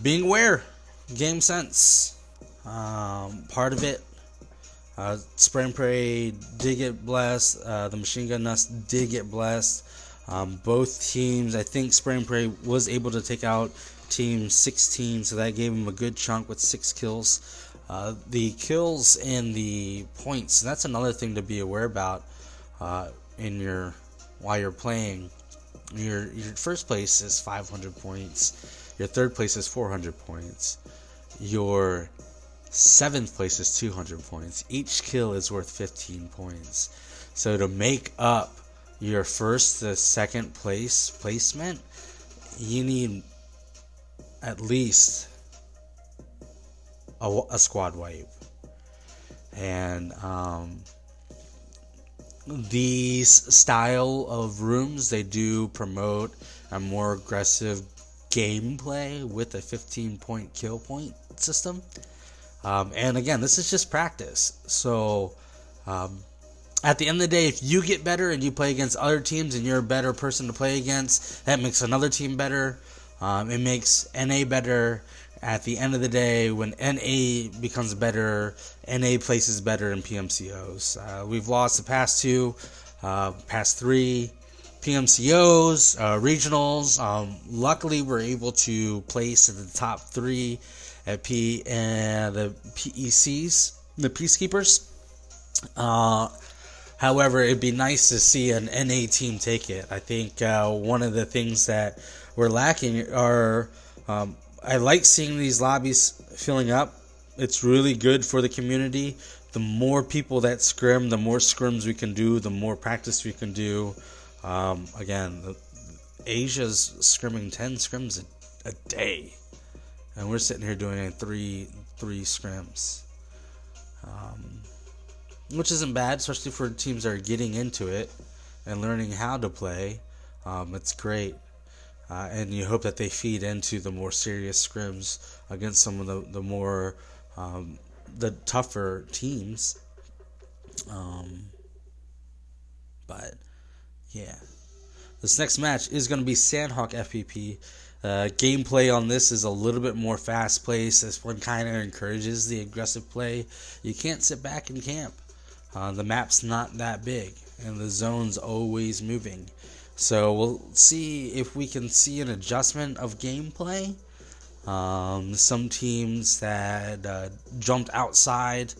Being aware, game sense, part of it. Spray and Pray did get blessed. The Machine Gun Nuts did get blessed. Both teams, I think Spray and Pray was able to take out Team 16, so that gave him a good chunk with 6 kills. The kills and the points, that's another thing to be aware about while you're playing. Your first place is 500 points. Your third place is 400 points. Your 7th place is 200 points. Each kill is worth 15 points. So to make up your first to second placement, you need at least a squad wipe. And these style of rooms, they do promote a more aggressive gameplay with a 15-point kill point system. And again, this is just practice. So at the end of the day, if you get better and you play against other teams and you're a better person to play against, that makes another team better. It makes NA better. At the end of the day, when NA becomes better, NA places better in PMCOs. We've lost the past 3 PMCOs, regionals. Luckily, we're able to place in the top 3 at the PECs, the Peacekeepers. However, it'd be nice to see an NA team take it. I think one of the things that we're lacking are, I like seeing these lobbies filling up. It's really good for the community. The more people that scrim, the more scrims we can do, the more practice we can do. Again, Asia's scrimming 10 scrims a day, and we're sitting here doing three scrims. Which isn't bad, especially for teams that are getting into it and learning how to play. It's great. And you hope that they feed into the more serious scrims against some of the more, the tougher teams. But, yeah. This next match is going to be Sandhawk FPP. Gameplay on this is a little bit more fast-paced. This one kind of encourages the aggressive play. You can't sit back and camp. The map's not that big, and the zone's always moving. So we'll see if we can see an adjustment of gameplay. Some teams that jumped outside,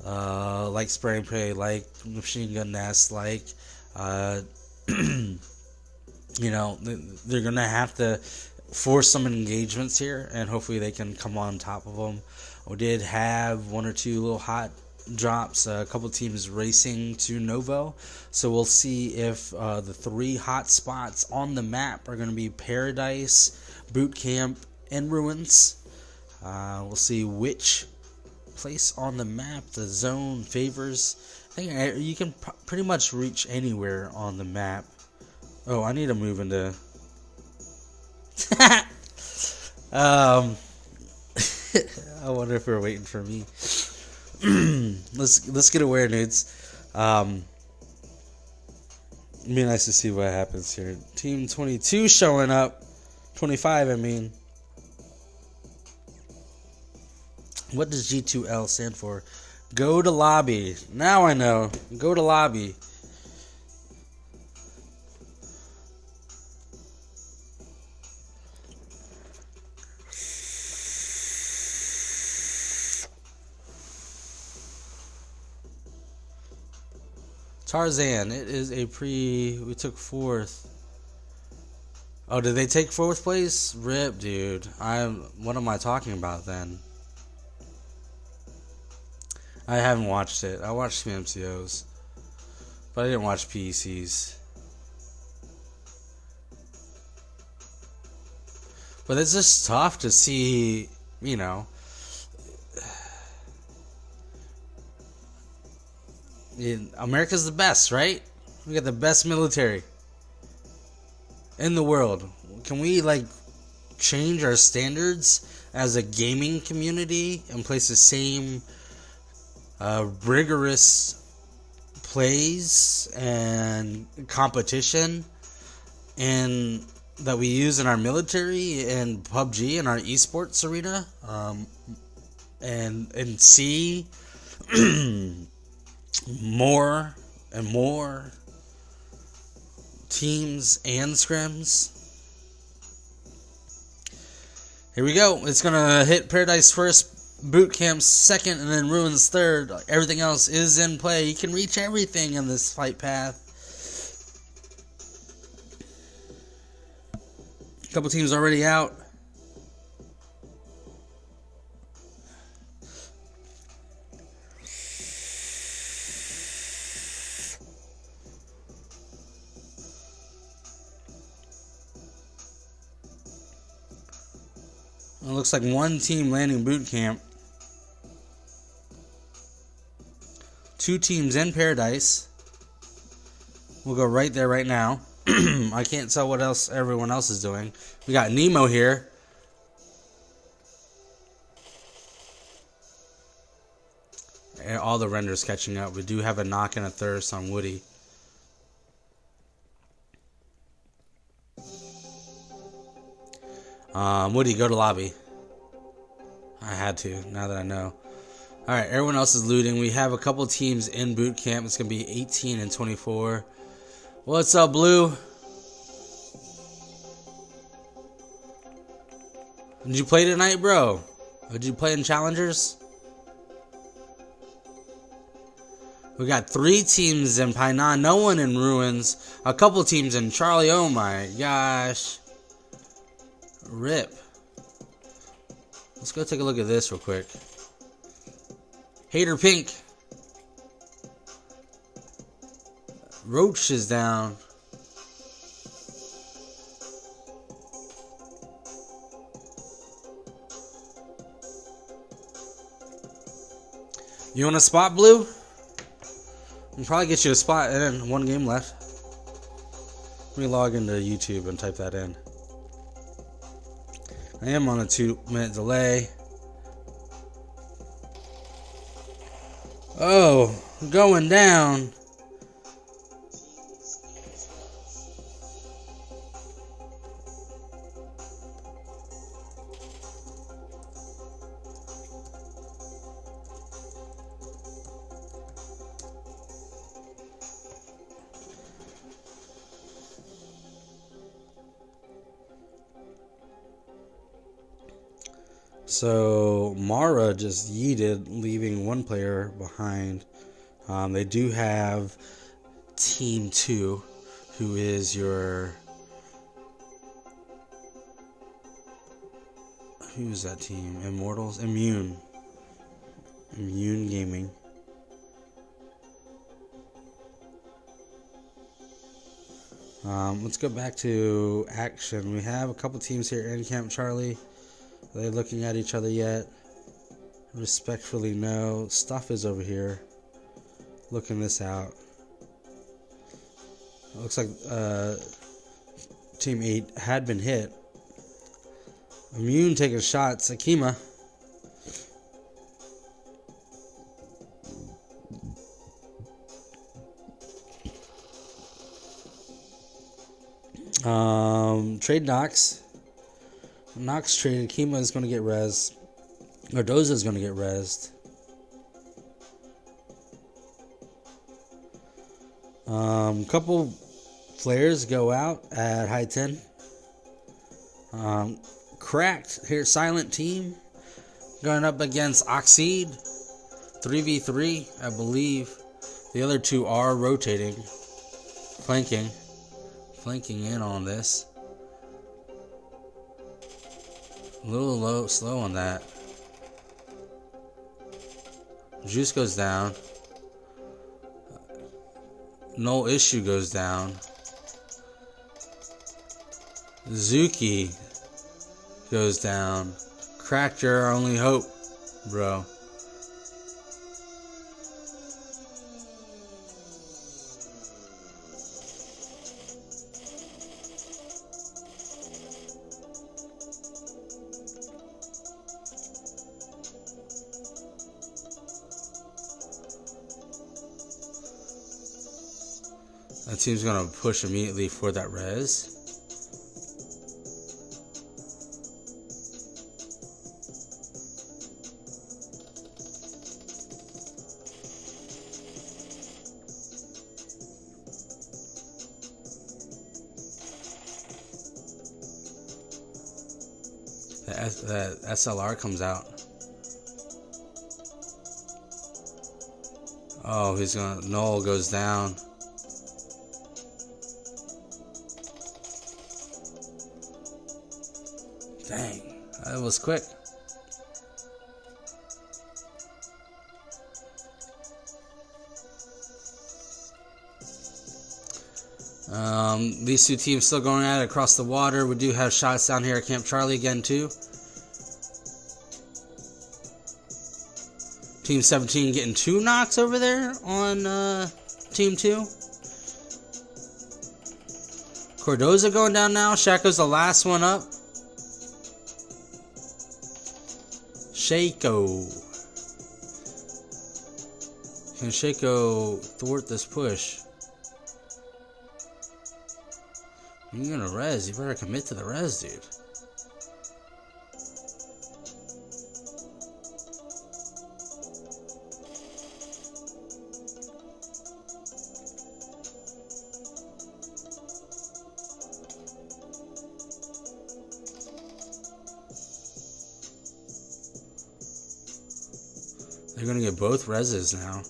like Spray and Pray, like Machine Gun Nest, like, you know, they're going to have to force some engagements here, and hopefully they can come on top of them. We did have 1 or 2 little hot drops a couple teams racing to Novo. So we'll see if the 3 hot spots on the map are going to be Paradise, Boot Camp, and Ruins. We'll see which place on the map the zone favors. I think you can pretty much reach anywhere on the map. Oh, I need to move into... I wonder if they're waiting for me. Let's get aware, nudes. It'd be nice to see what happens here. Team 22 showing up. 25, I mean. What does G2L stand for? Go to lobby. Now I know. Go to lobby. Tarzan, it is a we took 4th. Oh, did they take 4th place? RIP, dude. What am I talking about then? I haven't watched it. I watched some MCOs, but I didn't watch PECs. But it's just tough to see, you know. America's the best, right? We got the best military in the world. Can we, like, change our standards as a gaming community and place the same rigorous plays and competition and that we use in our military and PUBG and our esports arena, and see more and more teams and scrims. Here we go. It's gonna hit Paradise first, Boot Camp second, and then Ruins third. Everything else is in play. You can reach everything in this flight path. A couple teams already out. It looks like one team landing Boot Camp. 2 teams in Paradise. We'll go right there right now. I can't tell what else everyone else is doing. We got Nemo here. And all the renders catching up. We do have a knock and a thirst on Woody. Woody, go to lobby. I had to, now that I know. Alright, everyone else is looting. We have a couple teams in Boot Camp. It's going to be 18 and 24. What's up, Blue? Did you play tonight, bro? Did you play in Challengers? We got 3 teams in Painan. No one in Ruins. A couple teams in Charlie. Oh my gosh. RIP. Let's go take a look at this real quick. Hater Pink. Roach is down. You want a spot, Blue? We'll probably get you a spot, and then 1 game left. Let me log into YouTube and type that in. I am on a 2-minute delay. Oh, going down. So Mara just yeeted, leaving 1 player behind. They do have Team 2, who is your... Who's that team? Immortals? Immune Gaming. Let's go back to action. We have a couple teams here in Camp Charlie. Are they looking at each other yet? Respectfully, no. Stuff is over here looking this out. It looks like Team 8 had been hit. Immune taking shots. Akima. Trade Nox. Nox traded. Akima is going to get res. Gardoza is going to get rezzed. Couple flares go out at high 10. Cracked here, silent team going up against Oxide. 3v3, I believe. The other two are rotating, flanking in on this. A little slow on that. Juice goes down. No issue goes down. Zuki goes down. Cracked your only hope, bro. That team's gonna push immediately for that res. The SLR comes out. Oh, he's gonna. Null goes down. Dang, that was quick. These two teams still going at it across the water. We do have shots down here at Camp Charlie again too. Team 17 getting 2 knocks over there on Team 2. Cordoza going down now. Shaco's the last one up. Shaco. Can Shaco thwart this push? You're gonna res. You better commit to the res, dude. They're gonna get both reses now.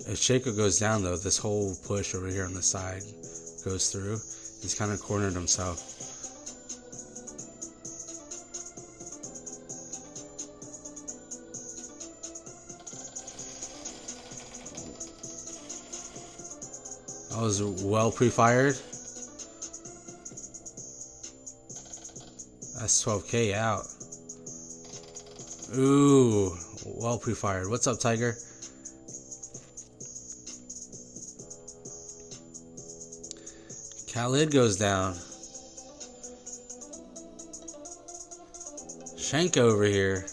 If Shaco goes down though, this whole push over here on the side goes through. He's kind of cornered himself. That was well pre-fired. That's 12k out. Ooh, well pre-fired. What's up, Tiger? Khalid goes down. Shank over here.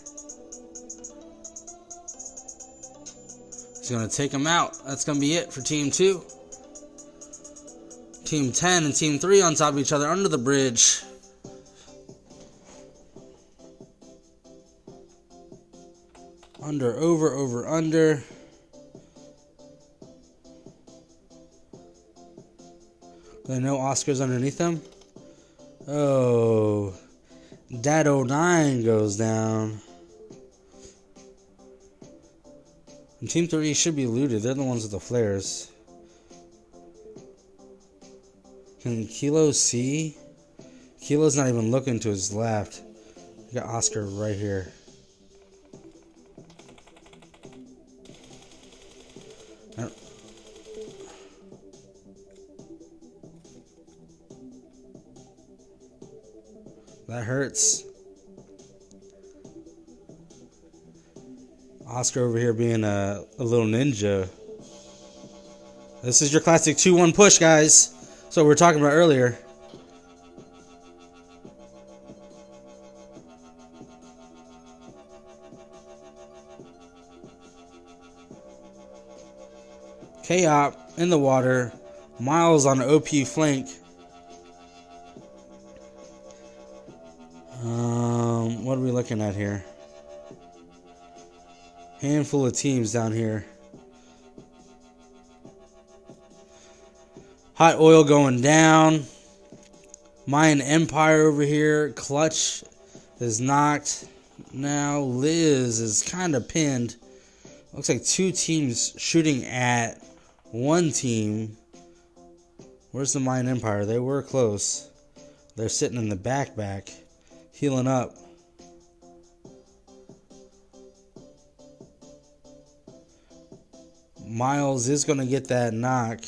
He's going to take him out. That's going to be it for Team 2. Team 10 and Team 3 on top of each other under the bridge. Under, over, under. There are no Oscars underneath them. Oh, Dad09 goes down. And Team 3 should be looted. They're the ones with the flares. Can Kilo see? Kilo's not even looking to his left. You got Oscar right here. That hurts. Oscar over here being a little ninja. This is your classic 2-1 push, guys. So we were talking about earlier. K-Op in the water. Miles on the OP flank. What are we looking at here? Handful of teams down here. Hot oil going down. Mayan Empire over here. Clutch is knocked. Now Liz is kind of pinned. Looks like two teams shooting at one team. Where's the Mayan Empire? They were close. They're sitting in the back. Healing up. Miles is going to get that knock.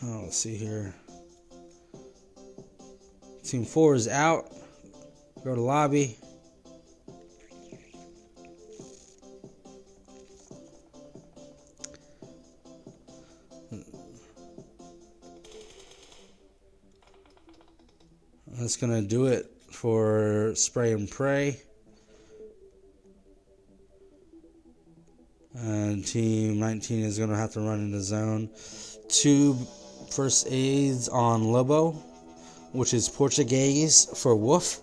Oh, let's see here. Team 4 is out. Go to lobby. That's going to do it for Spray and Pray. And Team 19 is going to have to run into zone. 2 first aids on Lobo, which is Portuguese for Wolf.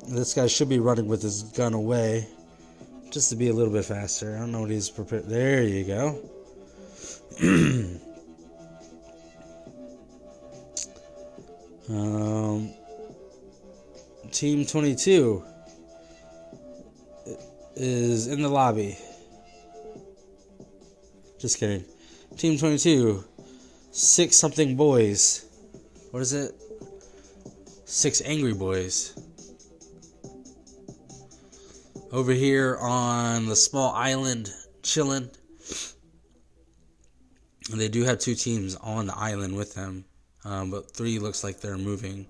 This guy should be running with his gun away, just to be a little bit faster. I don't know what he's prepared. There you go. Team 22 is in the lobby. Just kidding. Team 22, 6 something boys. What is it? 6 angry boys. Over here on the small island, chilling. They do have 2 teams on the island with them, but 3 looks like they're moving.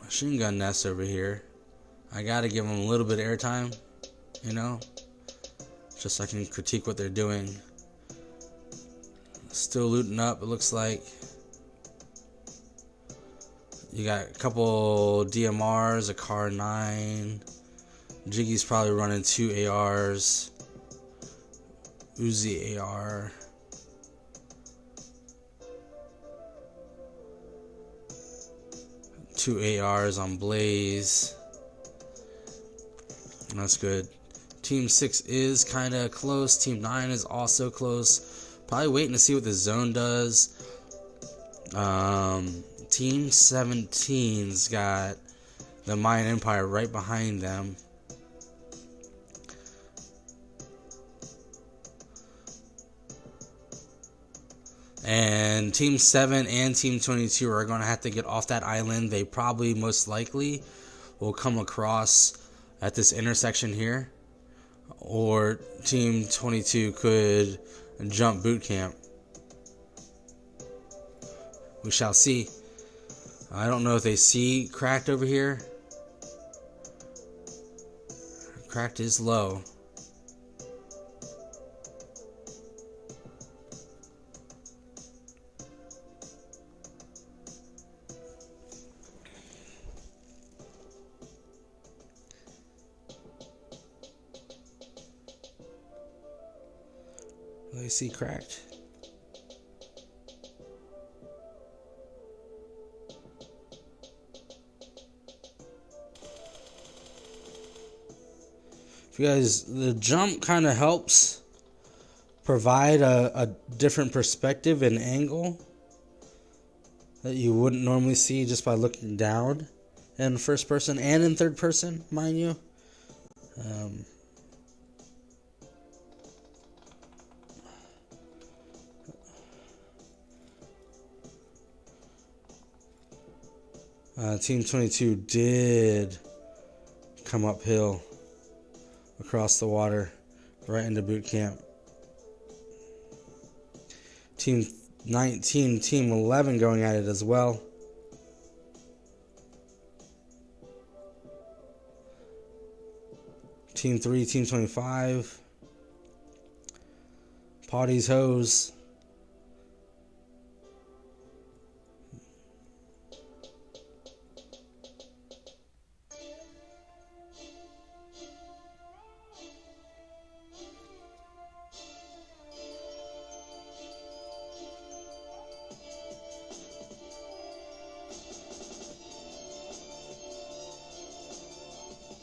Machine gun nest over here. I gotta give them a little bit of airtime, you know, just so I can critique what they're doing. Still looting up, it looks like. You got a couple DMRs, a Car 9. Jiggy's probably running 2 ARs. Uzi AR. Two ARs on Blaze. That's good. Team 6 is kind of close. Team 9 is also close. Probably waiting to see what the zone does. Team 17's got the Mayan Empire right behind them. And Team 7 and Team 22 are going to have to get off that island. They probably most likely will come across at this intersection here. Or Team 22 could jump boot camp. We shall see. I don't know if they see Cracked over here. Cracked is low. They see Cracked. If you guys, the jump kind of helps provide a different perspective and angle that you wouldn't normally see just by looking down in first person and in third person, mind you. Team 22 did come uphill across the water right into boot camp. Team 19, Team 11 going at it as well. Team 3, Team 25. Pawdie's Hose.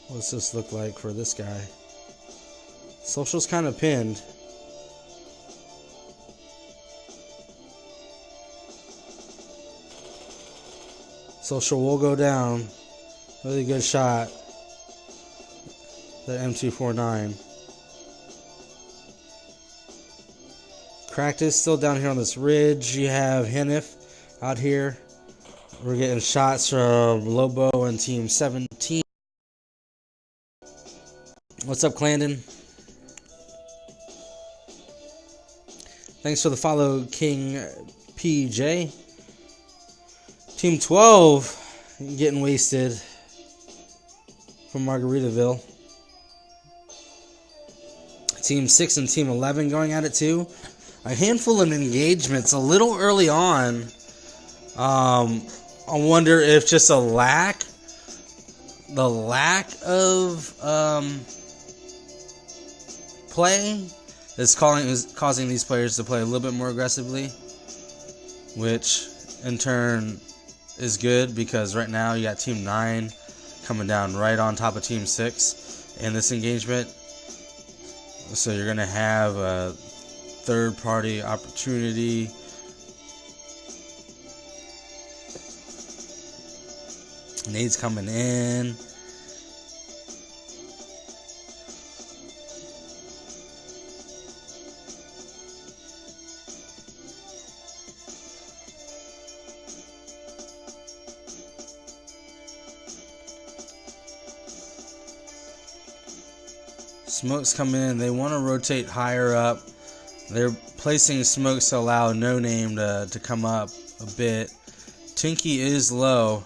What's this look like for this guy? Social's kind of pinned. Social will go down. Really good shot. The M249. Cracked is still down here on this ridge. You have Hennif out here. We're getting shots from Lobo and Team 17. What's up, Clandon? Thanks for the follow, King PJ. Team 12 getting wasted from Margaritaville. Team 6 and Team 11 going at it too. A handful of engagements a little early on. I wonder if just the lack of play is causing these players to play a little bit more aggressively, which in turn is good because right now you got Team 9 coming down right on top of Team 6 in this engagement. So you're going to have a third-party opportunity. Nade's coming in. Smoke's coming in. They want to rotate higher up. They're placing smokes to allow No Name to come up a bit. Tinky is low.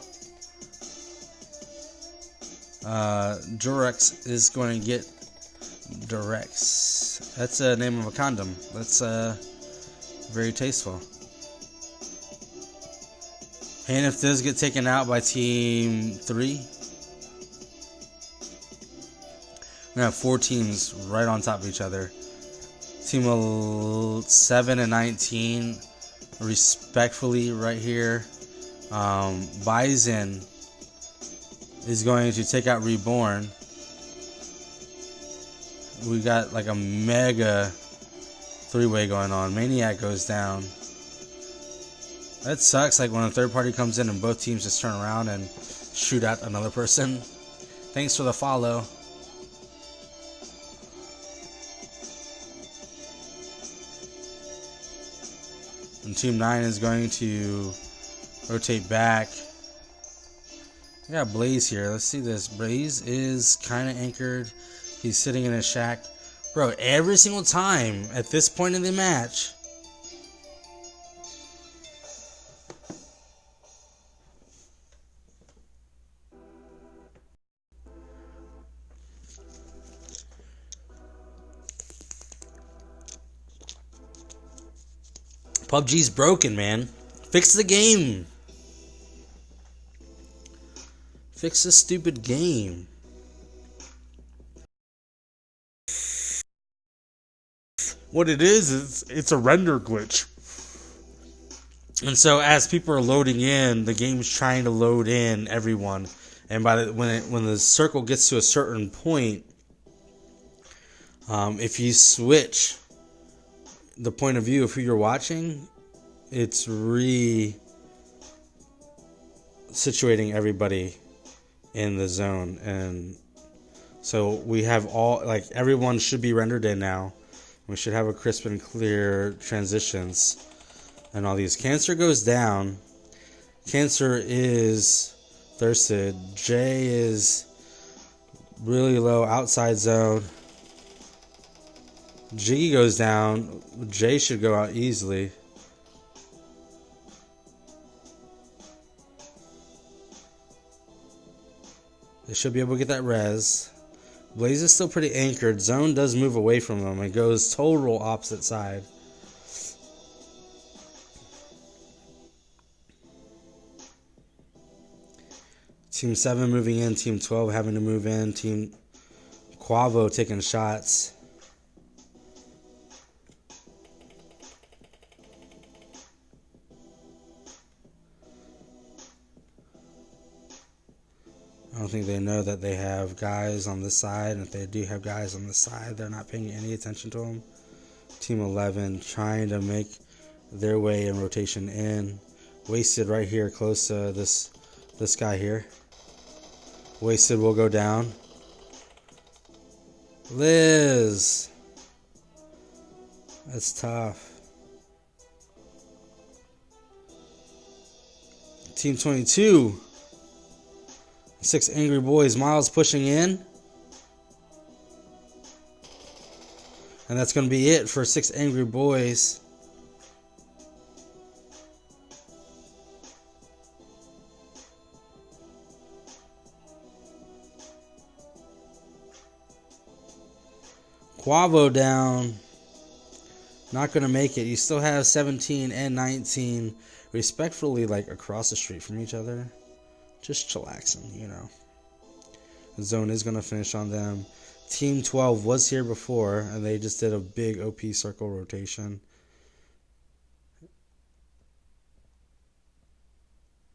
Durex is going to get Durex. That's a name of a condom. That's very tasteful. Hanif does get taken out by Team 3. We have 4 teams right on top of each other. Team 7 and 19 respectfully right here. Bison is going to take out Reborn. We got like a mega 3-way going on. Maniac goes down. That sucks, like when a third party comes in and both teams just turn around and shoot at another person. Thanks for the follow. And Team 9 is going to rotate back. We got Blaze here. Let's see this. Blaze is kind of anchored. He's sitting in his shack. Bro, every single time at this point in the match, PUBG's broken, man. Fix the game. Fix this stupid game. What it is it's a render glitch. And so as people are loading in, the game's trying to load in everyone. And when the circle gets to a certain point, if you switch the point of view of who you're watching, it's re-situating everybody in the zone. And so we have all, like, everyone should be rendered in now. We should have a crisp and clear transitions and all these. Cancer goes down. Cancer is thirsted. Jay is really low outside zone. Jiggy goes down. Jay should go out easily. They should be able to get that res. Blaze is still pretty anchored. Zone does move away from them. It goes total opposite side. Team 7 moving in. Team 12 having to move in. Team Quavo taking shots. I don't think they know that they have guys on this side. And if they do have guys on this side, they're not paying any attention to them. Team 11 trying to make their way in rotation in. Wasted right here close to this guy here. Wasted will go down. Liz. That's tough. Team 22. 6 Angry Boys. Miles pushing in. And that's going to be it for 6 Angry Boys. Quavo down. Not going to make it. You still have 17 and 19 respectfully like across the street from each other. Just chillaxing, you know. The zone is going to finish on them. Team 12 was here before, and they just did a big OP circle rotation.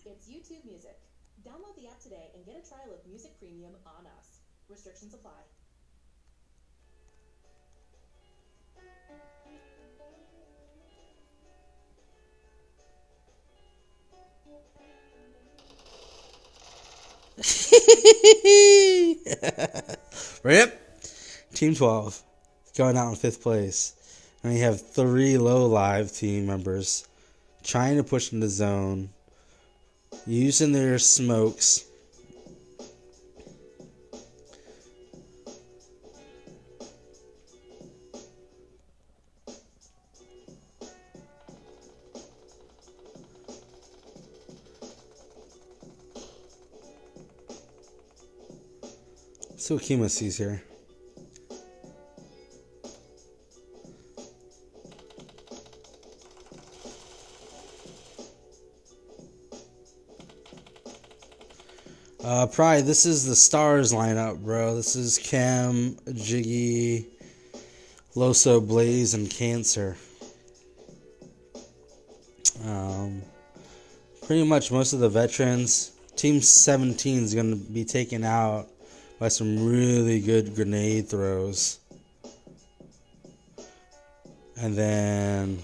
It's YouTube Music. Download the app today and get a trial of Music Premium on us. Restrictions apply. Rip. Team 12 going out in 5th place. And we have 3 low live team members trying to push into zone, using their smokes. Let's see what Kima sees here. Probably this is the stars lineup, bro. This is Cam, Jiggy, Loso, Blaze, and Cancer. Pretty much most of the veterans. Team 17 is going to be taken out by some really good grenade throws. And then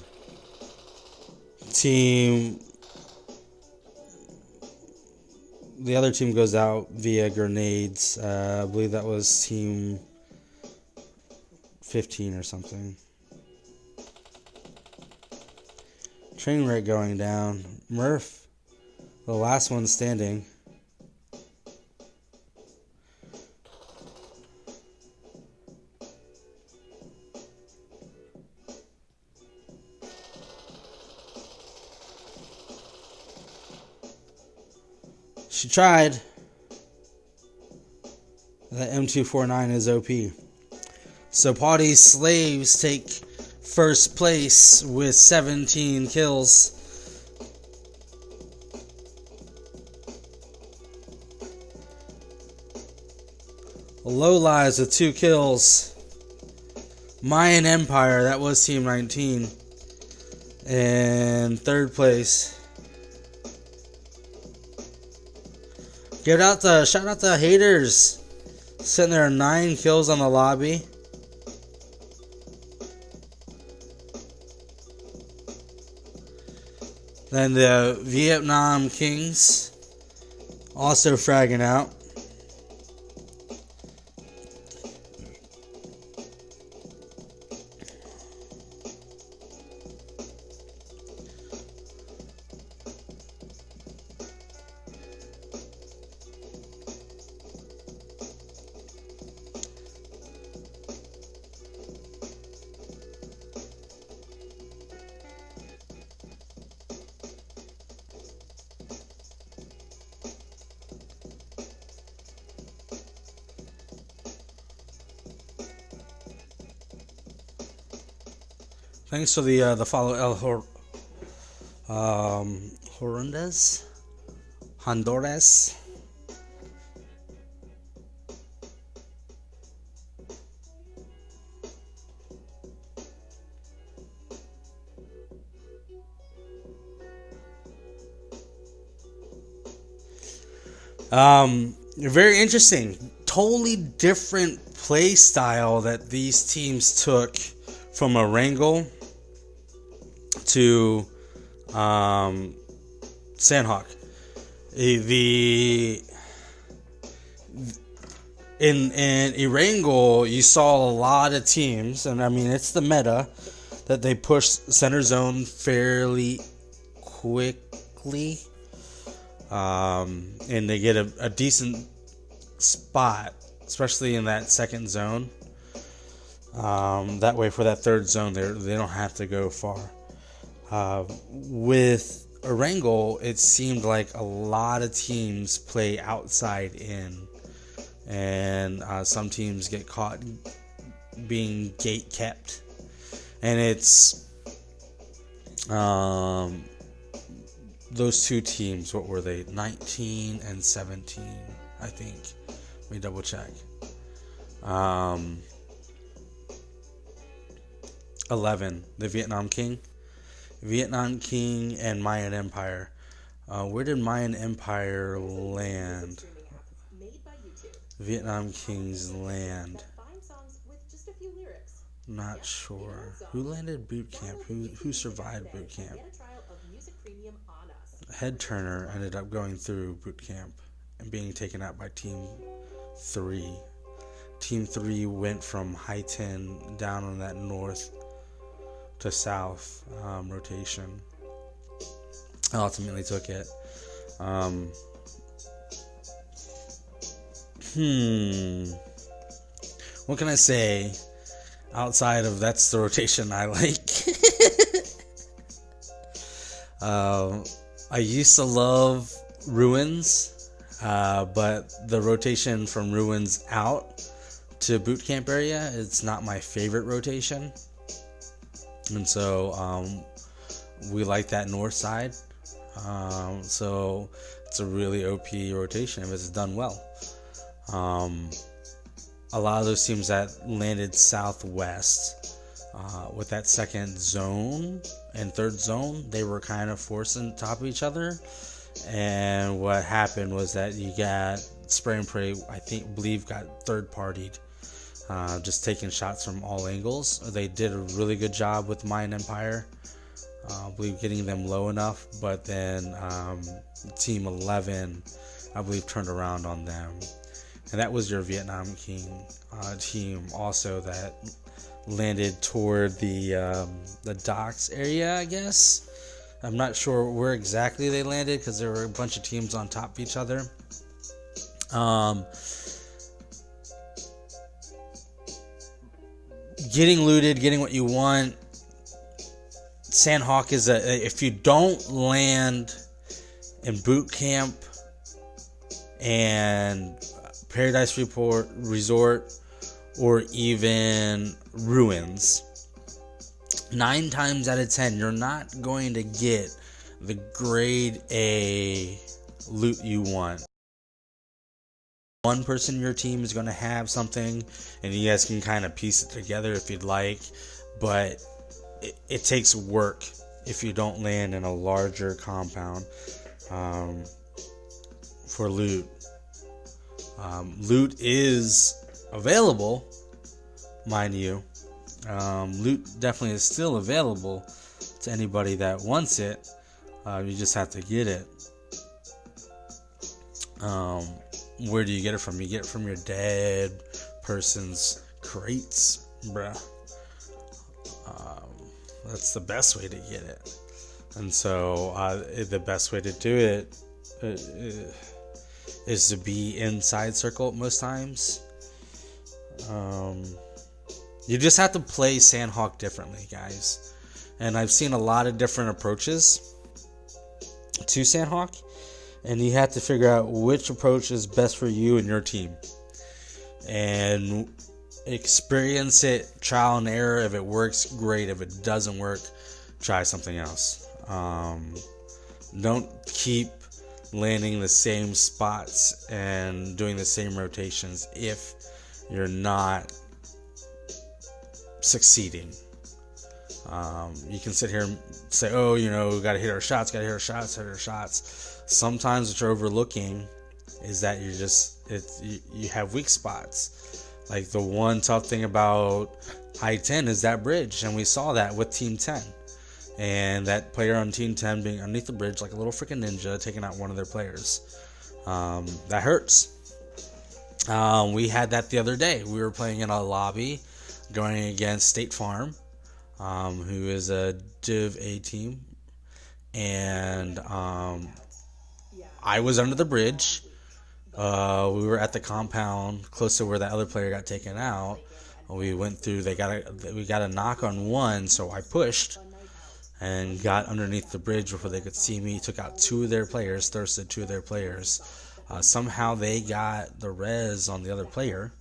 the other team goes out via grenades. I believe that was team 15 or something. Train wreck going down. Murph, the last one standing. She tried. That M249 is OP. So Pawdie Slaves take first place with 17 kills. Low Lives with 2 kills. Mayan Empire, that was Team 19. And 3rd place. Shout out the haters. Sitting there 9 kills on the lobby. Then the Vietnam Kings also fragging out. Thanks for the follow, Honduras. Very interesting. Totally different play style that these teams took from Erangel to Sandhawk. In Erangel, you saw a lot of teams, and I mean it's the meta that they push center zone fairly quickly. And they get a decent spot, especially in that second zone. That way, for that third zone, they don't have to go far. With Erangel, it seemed like a lot of teams play outside in, and some teams get caught being gate kept, and it's those two teams, what were they? 19 and 17, I think. Let me double check. 11, the Vietnam King and Mayan Empire. Where did Mayan Empire land? Vietnam Kings land. Not sure. Who landed boot camp? Who survived boot camp? Head Turner ended up going through boot camp and being taken out by Team 3. Team 3 went from High 10 down on that north to south rotation. Ultimately took it. What can I say outside of that's the rotation I like? I used to love Ruins, but the rotation from Ruins out to boot camp area, it's not my favorite rotation. And so we like that north side. So it's a really OP rotation if it's done well. A lot of those teams that landed southwest with that second zone and third zone, they were kind of forced on top of each other. And what happened was that you got Spray and Pray, believe got third partied, just taking shots from all angles. They did a really good job with Mayan Empire, I believe getting them low enough, but then Team 11, I believe, turned around on them. And that was your Vietnam King team also that landed toward the docks area, I guess. I'm not sure where exactly they landed because there were a bunch of teams on top of each other. Getting looted, getting what you want. Sandhawk is if you don't land in boot camp and Paradise Resort or even Ruins, 9 times out of 10 you're not going to get the grade A loot you want. One person in your team is going to have something, and you guys can kind of piece it together if you'd like, but it takes work if you don't land in a larger compound for loot. Loot is available, mind you. Loot definitely is still available to anybody that wants it. You just have to get it. Where do you get it from? You get it from your dead person's crates, bruh. That's the best way to get it. And so the best way to do it is to be inside circle most times. You just have to play Sandhawk differently, guys. And I've seen a lot of different approaches to Sandhawk, and you have to figure out which approach is best for you and your team. And experience it, trial and error. If it works, great. If it doesn't work, try something else. Don't keep landing the same spots and doing the same rotations if you're not succeeding. You can sit here and say, oh, you know, gotta hit our shots. Sometimes what you're overlooking is that you have weak spots. Like the one tough thing about High 10 is that bridge, and we saw that with Team 10. And that player on Team 10 being underneath the bridge like a little freaking ninja, taking out one of their players. That hurts. We had that the other day. We were playing in a lobby going against State Farm, who is a Div A team. And I was under the bridge. We were at the compound close to where that other player got taken out. We went through. We got a knock on one, so I pushed and got underneath the bridge before they could see me. Took out two of their players, thirsted two of their players. Somehow they got the res on the other player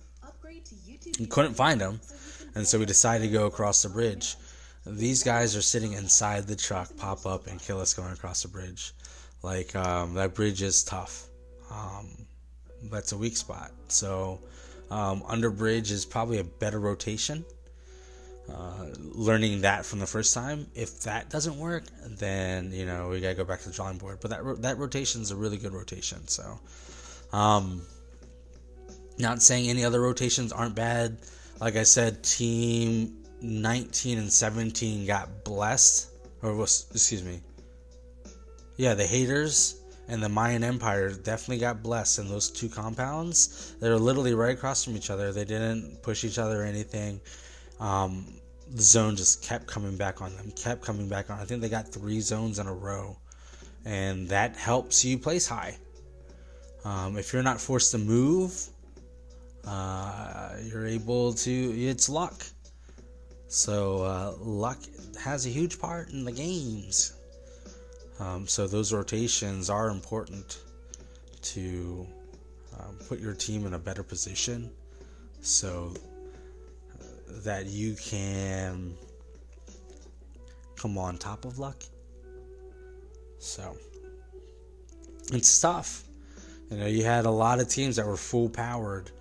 and couldn't find him, and so we decided to go across the bridge. These guys are sitting inside the truck, pop up and kill us going across the bridge. Like, that bridge is tough. That's a weak spot. So under bridge is probably a better rotation. Learning that from the first time. If that doesn't work, then we gotta go back to the drawing board. But that rotation is a really good rotation. So, not saying any other rotations aren't bad. Like I said, Team 19 and 17 got blessed, the Haters and the Mayan Empire definitely got blessed in those two compounds. They're literally right across from each other. They didn't push each other or anything. The zone just kept coming back on them. I think they got 3 zones in a row, and that helps you place high. If you're not forced to move, you're able to. It's luck. So luck has a huge part in the games. So those rotations are important to put your team in a better position, so that you can come on top of luck. So it's tough. You had a lot of teams that were full powered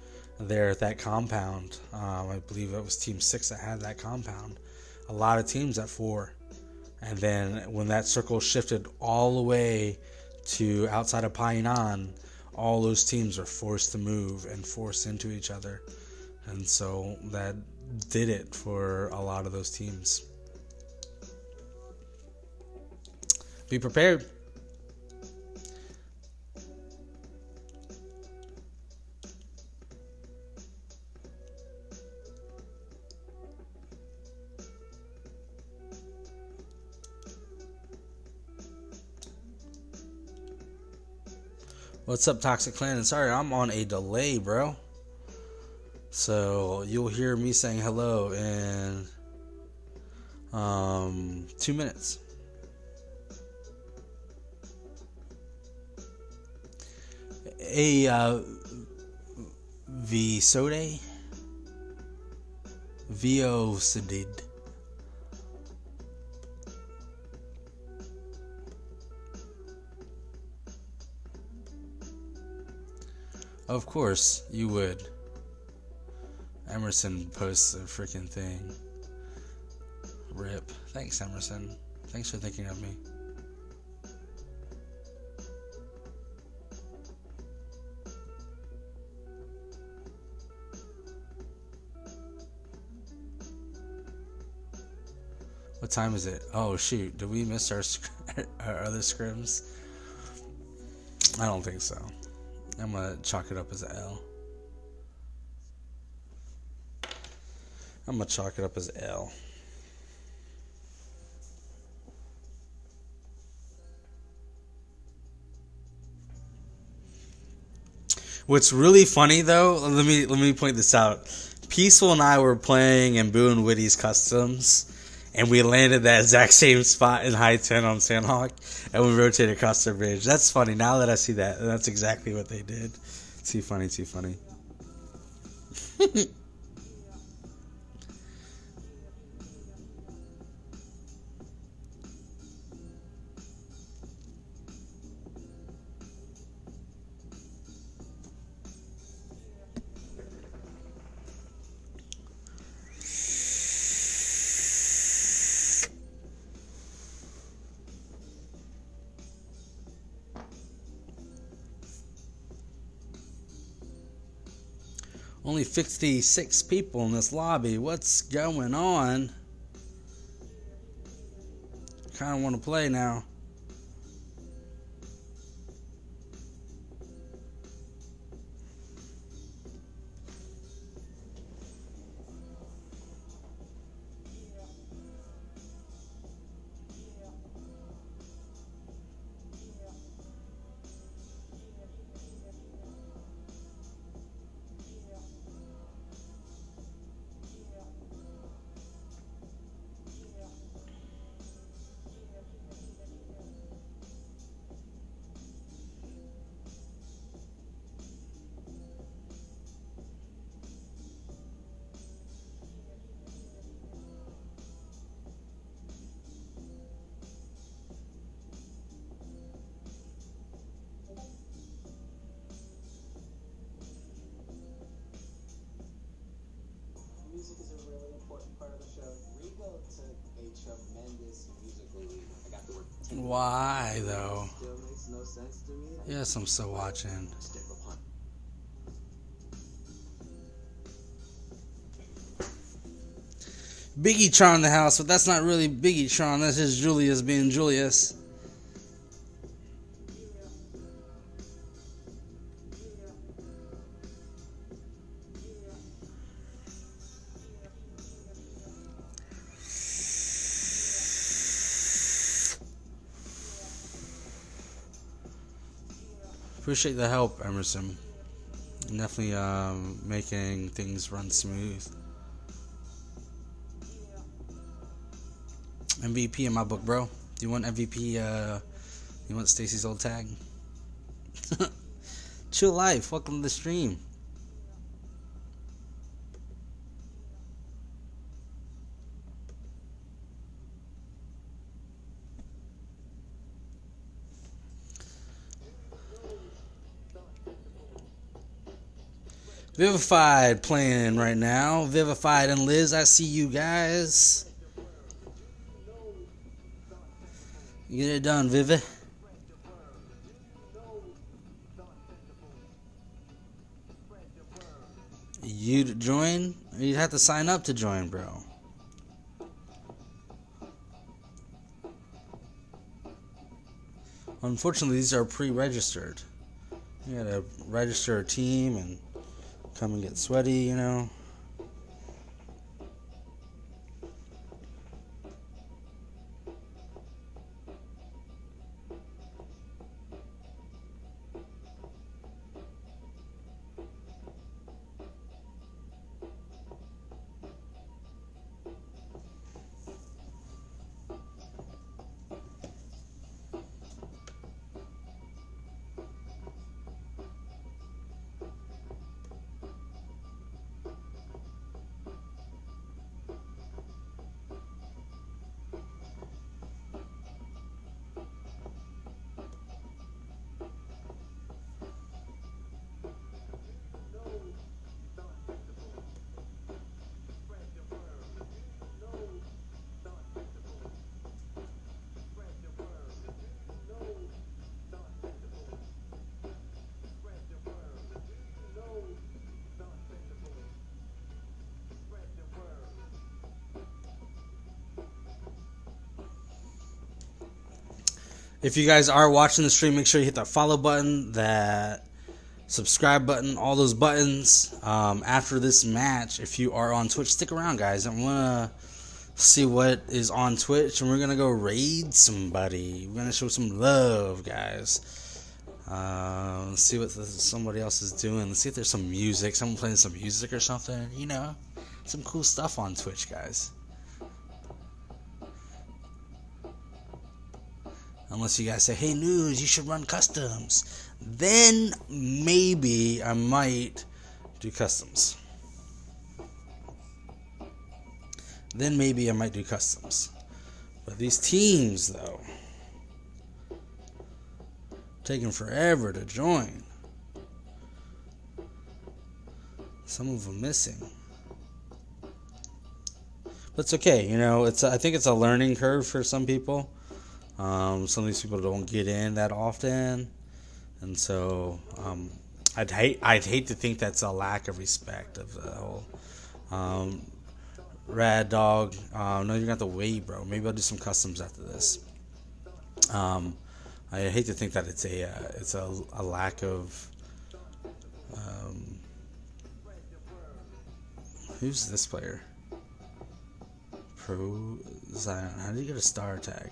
there at that compound. I believe it was Team 6 that had that compound. A lot of teams at 4. And then when that circle shifted all the way to outside of Painan, all those teams are forced to move and forced into each other. And so that did it for a lot of those teams. Be prepared. What's up, Toxic Clan? And sorry, I'm on a delay, bro. So you'll hear me saying hello in 2 minutes. Visode? Viosidid. Of course, you would. Emerson posts a freaking thing. RIP. Thanks, Emerson. Thanks for thinking of me. What time is it? Oh, shoot. Did we miss our other scrims? I don't think so. I'm going to chalk it up as an L. What's really funny though, let me point this out. Peaceful and I were playing in Boo and Witty's Customs, and we landed that exact same spot in High 10 on Sandhawk, and we rotated across the bridge. That's funny. Now that I see that, that's exactly what they did. Too funny. Only 56 people in this lobby. What's going on? Kind of want to play now. Music is a really important part of the show. Rico took a tremendous musical lead. I got the word. Why though? Still makes no sense to me. Yes, I'm still watching. Step upon. Biggie Tron in the house, but that's not really Biggie Tron. That's just Julius being Julius. Appreciate the help, Emerson. Definitely making things run smooth. MVP in my book, bro. Do you want MVP? You want Stacy's old tag? Chill Life, welcome to the stream. Vivified playing right now. Vivified and Liz, I see you guys. Get it done, Vivi. You to join? You'd have to sign up to join, bro. Unfortunately, these are pre-registered. You gotta register a team and come and get sweaty, you know. If you guys are watching the stream, make sure you hit that follow button, that subscribe button, all those buttons. After this match, if you are on Twitch, stick around, guys. I want to see what is on Twitch, and we're going to go raid somebody. We're going to show some love, guys. Let's see what somebody else is doing. Let's see if there's some music, someone playing some music or something, you know. Some cool stuff on Twitch, guys. Unless you guys say, hey, News, you should run customs. Then maybe I might do customs. But these teams, though, taking forever to join. Some of them missing. But it's okay, you know. I think it's a learning curve for some people. Some of these people don't get in that often, and so I'd hate to think that's a lack of respect of the whole Rad Dog. No, you're gonna have to wait, bro. Maybe I'll do some customs after this. I hate to think that it's a lack of. Who's this player? Pro Zion. How did you get a star tag?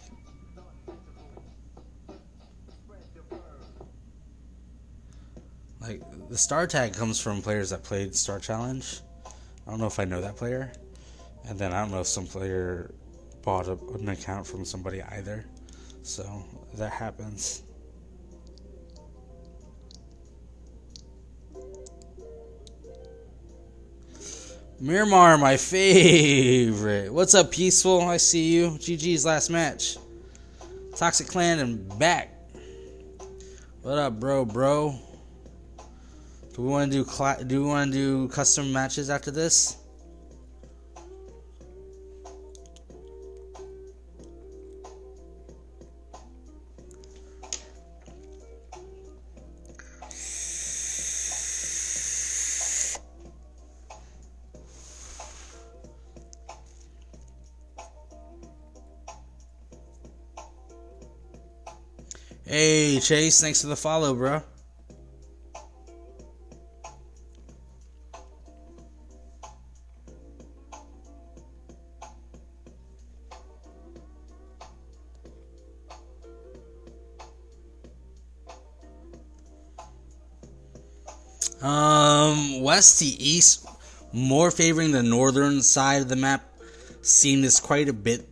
Like, the star tag comes from players that played Star Challenge. I don't know if I know that player. And then I don't know if some player bought an account from somebody either. So, that happens. Miramar, my favorite. What's up, Peaceful? I see you. GG's last match. Toxic Clan and back. What up, bro? Do we want to do custom matches after this? Hey, Chase, thanks for the follow, bro. West to east, more favoring the northern side of the map. Seen this quite a bit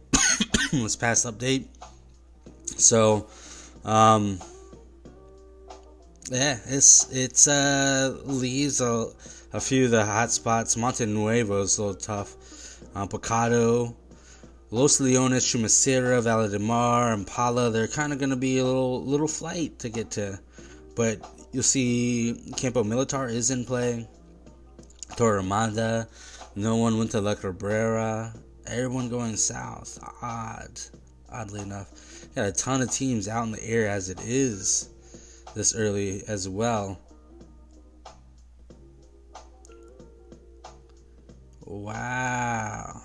this past update. So, yeah, it's leaves a few of the hot spots. Monte Nuevo is a little tough. Picado, Los Leones, Chumacera, Valle de Mar, Impala, they're kind of going to be a little flight to get to. But you'll see Campo Militar is in play. Torremada, no one went to La Cabrera. Everyone going south. Oddly enough. Got a ton of teams out in the air as it is this early as well. Wow.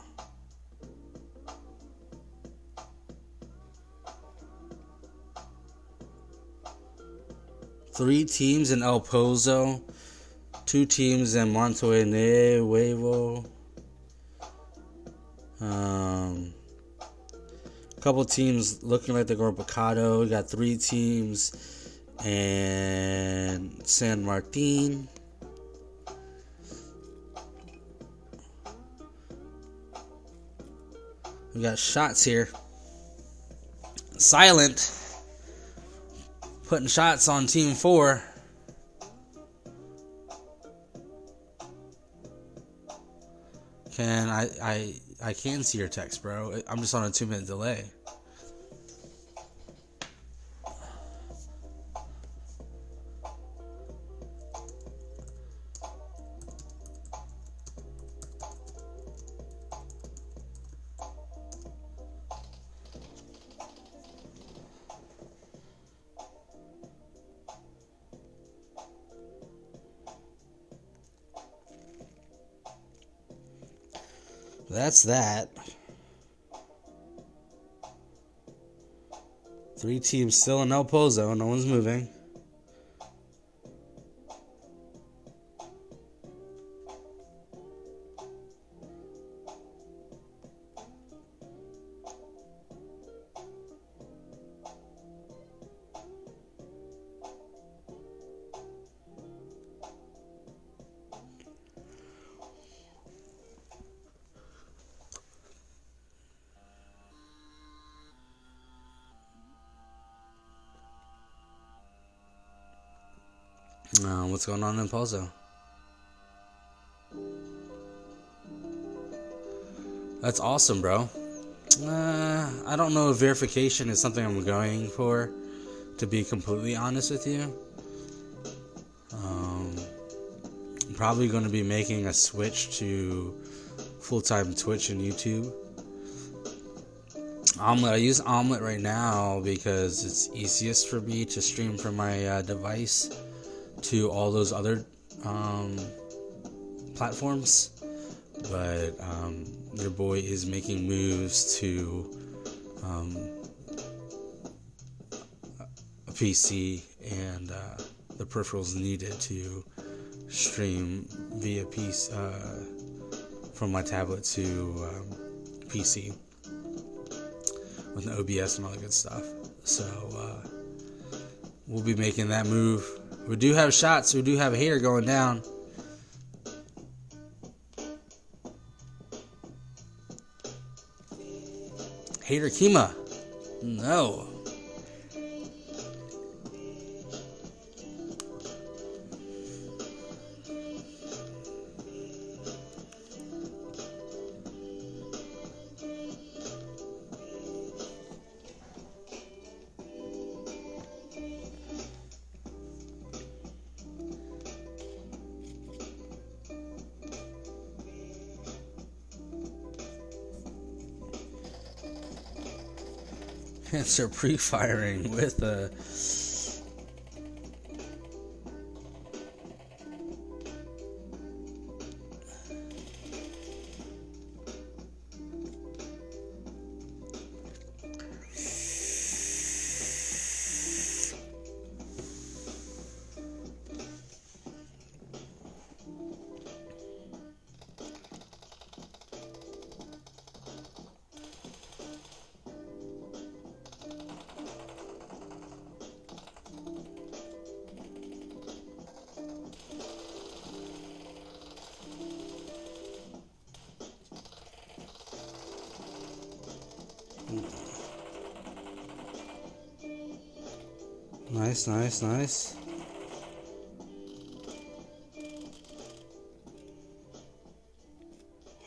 Three teams in El Pozo. 2 teams in Monte Nuevo. A couple teams looking like they're going Picado. We got 3 teams in San Martin. We got shots here. Silent putting shots on Team 4. I can see your text, bro. I'm just on a 2-minute delay. That's that. 3 teams still in El Pozo. No one's moving. What's going on in Pozo? That's awesome, bro. I don't know if verification is something I'm going for, to be completely honest with you. I'm probably going to be making a switch to full-time Twitch and YouTube. I use Omelet right now because it's easiest for me to stream from my device. to all those other platforms, but your boy is making moves to a PC and the peripherals needed to stream via PC from my tablet to PC with an OBS and all that good stuff. So we'll be making that move. We do have shots. We do have a hater going down. Hater Kima. No. They're pre-firing with a nice.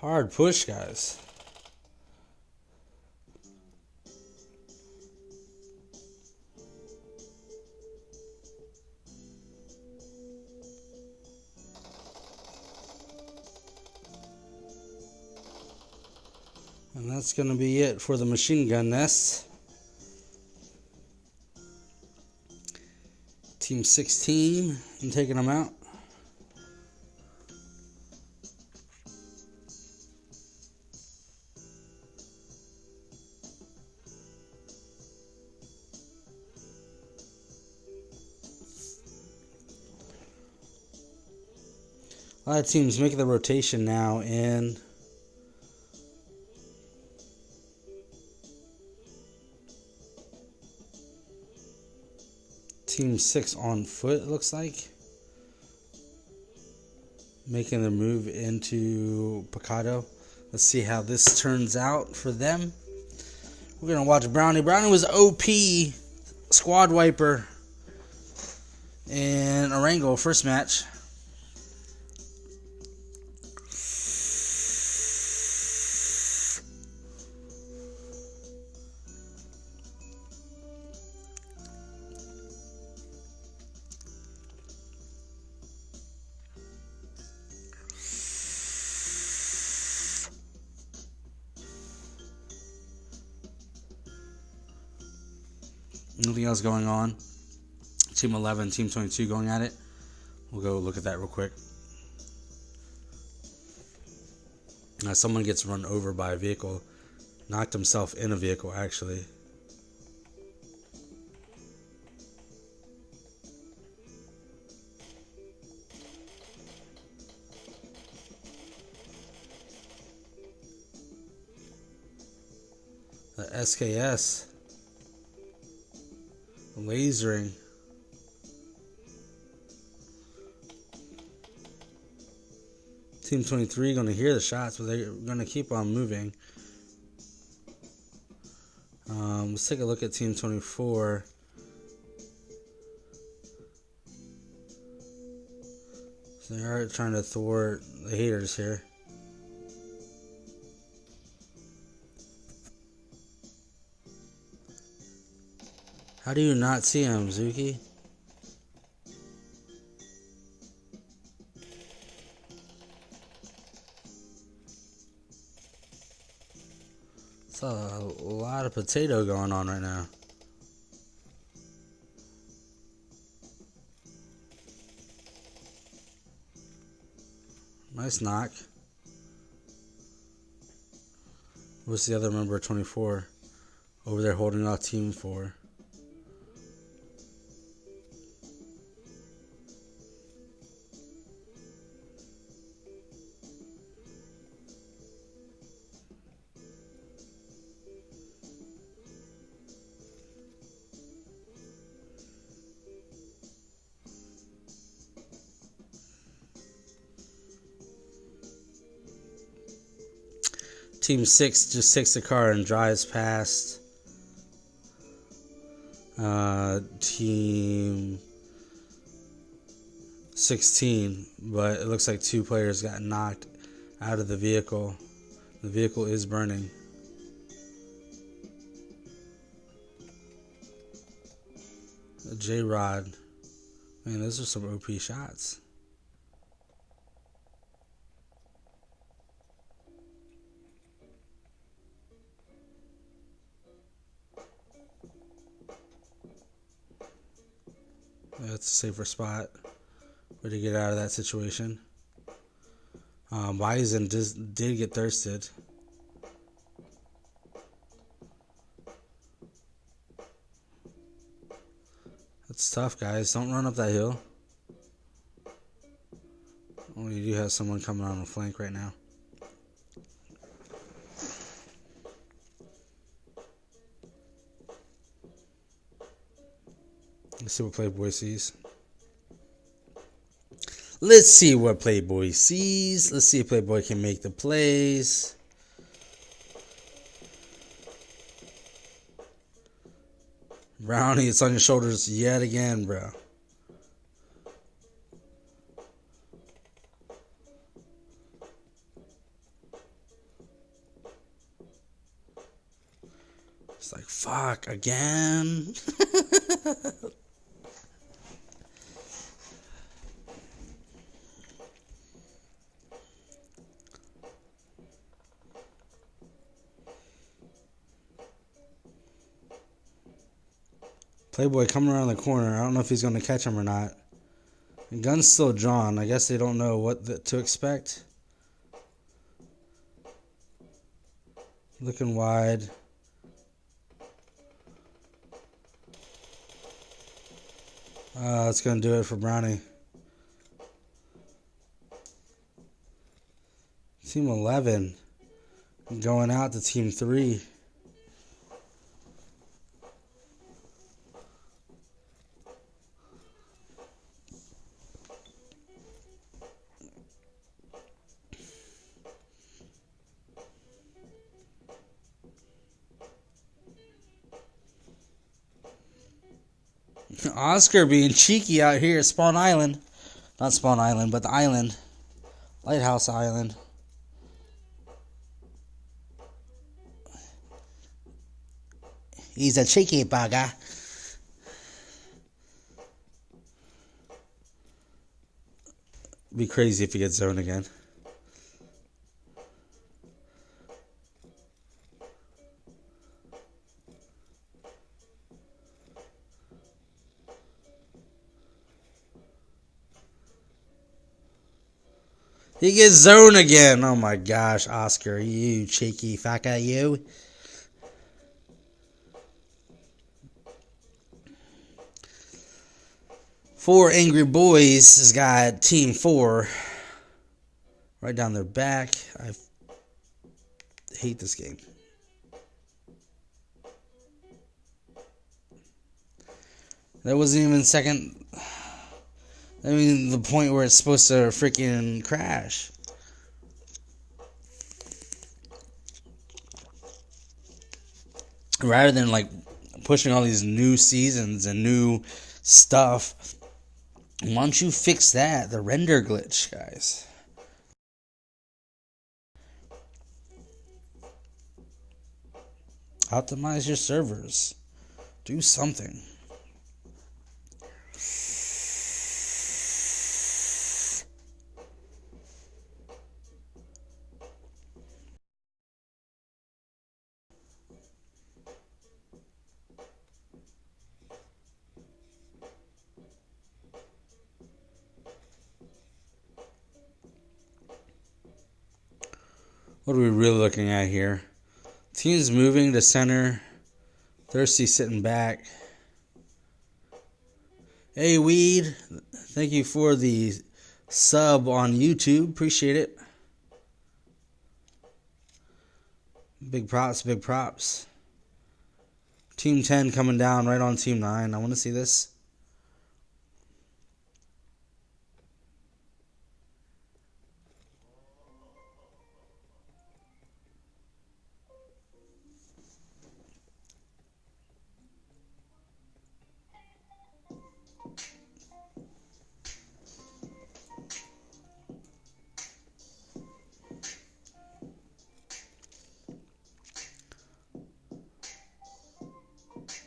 Hard push, guys. And that's going to be it for the machine gun nest. Team 16, I'm taking them out. A lot of teams making the rotation now, and Team 6 on foot, it looks like. Making the move into Picado. Let's see how this turns out for them. We're going to watch Brownie. Brownie was OP squad wiper in Orango first match. Nothing else going on. Team 11, Team 22 going at it. We'll go look at that real quick. Someone gets run over by a vehicle. Knocked himself in a vehicle, actually. The SKS. Lasering. Team 23 going to hear the shots, but they're going to keep on moving. Let's take a look at Team 24. So they are trying to thwart the haters here. How do you not see him, Zuki? It's a lot of potato going on right now. Nice knock. What's the other member of 24? Over there holding out team 4. Team 6 just takes the car and drives past Team 16, but it looks like 2 players got knocked out of the vehicle. The vehicle is burning. J-Rod. Man, those are some OP shots. That's a safer spot. Way to get out of that situation. Bison did get thirsted. That's tough, guys. Don't run up that hill. Oh, you do have someone coming on the flank right now. Let's see what Playboy sees. Let's see what Playboy sees. Let's see if Playboy can make the plays. Brownie, it's on your shoulders yet again, bro. It's like, fuck, again? Playboy coming around the corner. I don't know if he's going to catch him or not. The gun's still drawn. I guess they don't know what to expect. Looking wide. That's going to do it for Brownie. Team 11 going out to Team 3. Oscar being cheeky out here at Spawn Island. Not Spawn Island, but the island. Lighthouse Island. He's a cheeky bugger. Be crazy if he gets zoned again. He gets zoned again. Oh my gosh, Oscar, you cheeky fucker, you. Four Angry Boys has got Team 4 right down their back. I hate this game. That wasn't even second. I mean, the point where it's supposed to freaking crash. Rather than like pushing all these new seasons and new stuff, why don't you fix that? The render glitch, guys. Optimize your servers. Do something. What are we really looking at here? Teams moving to center. Thirsty sitting back. Hey, Weed. Thank you for the sub on YouTube. Appreciate it. Big props, big props. Team 10 coming down right on Team 9. I want to see this.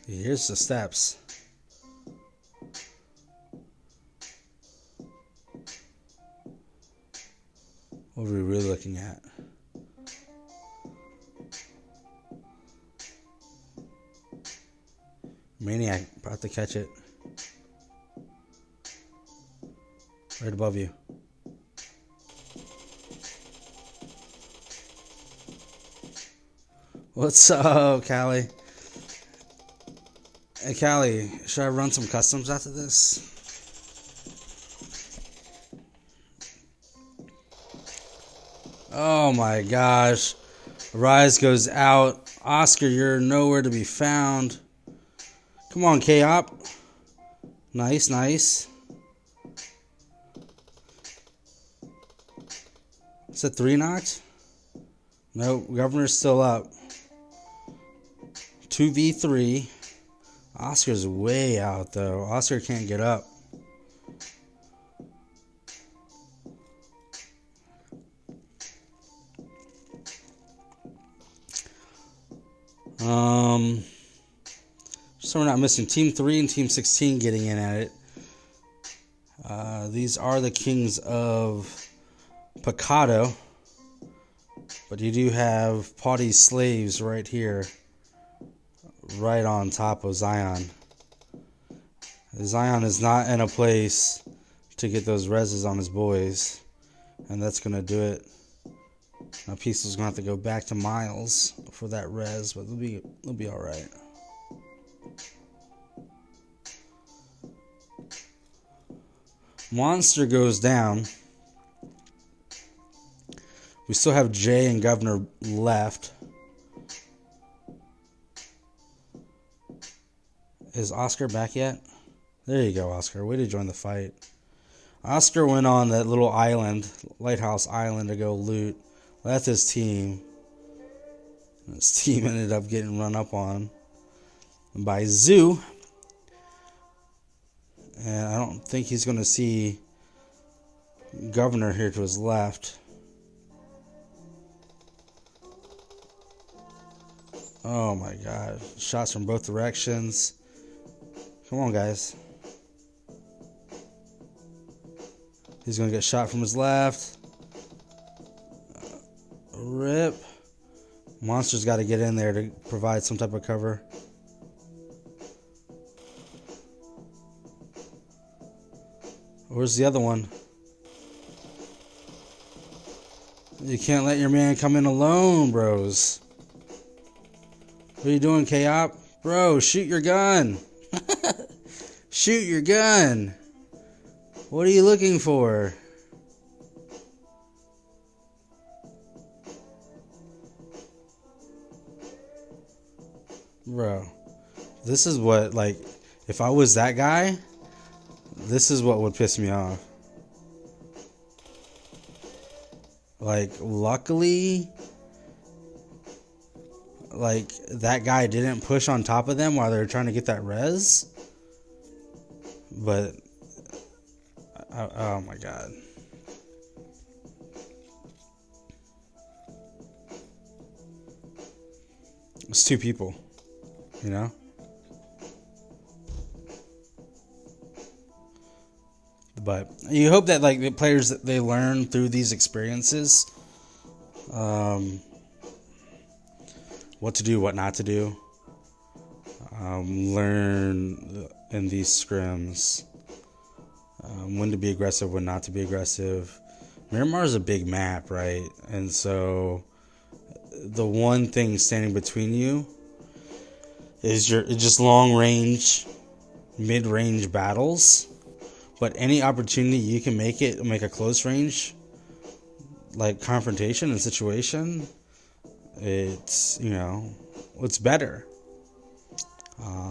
Here's the steps. What are we really looking at? Maniac, about to catch it. Right above you. What's up, Callie? Hey, Callie, should I run some customs after this? Oh my gosh. Rise goes out. Oscar, you're nowhere to be found. Come on, K-Op. Nice, nice. Is it 3 knocked? Nope, Governor's still up. 2v3. Oscar's way out, though. Oscar can't get up. So we're not missing Team 3 and Team 16 getting in at it. These are the kings of Picado. But you do have Pawdie's slaves right here. Right on top of Zion. Zion is not in a place to get those reses on his boys. And that's going to do it. Now Peaceful's going to have to go back to Miles for that res, but they'll be alright. Monster goes down. We still have Jay and Governor left. Is Oscar back yet? There you go, Oscar. Way to join the fight. Oscar went on that little island, Lighthouse Island, to go loot. Left his team. His team ended up getting run up on by Zoo. And I don't think he's going to see Governor here to his left. Oh my god. Shots from both directions. Come on, guys. He's going to get shot from his left. Rip. Monster's got to get in there to provide some type of cover. Where's the other one? You can't let your man come in alone, bros. What are you doing, K-Op? Bro, shoot your gun. Shoot your gun. What are you looking for? Bro, this is what, like, if I was that guy, this is what would piss me off. Like, luckily, like, that guy didn't push on top of them while they were trying to get that res. But, oh my god. It's 2 people, you know? But you hope that, like, the players, that they learn through these experiences what to do, what not to do. Learn in these scrims when to be aggressive, when not to be aggressive. Miramar is a big map, right? And so the one thing standing between you is your just long range, mid range battles. But any opportunity you can make a close range, like confrontation and situation, it's, you know, it's better.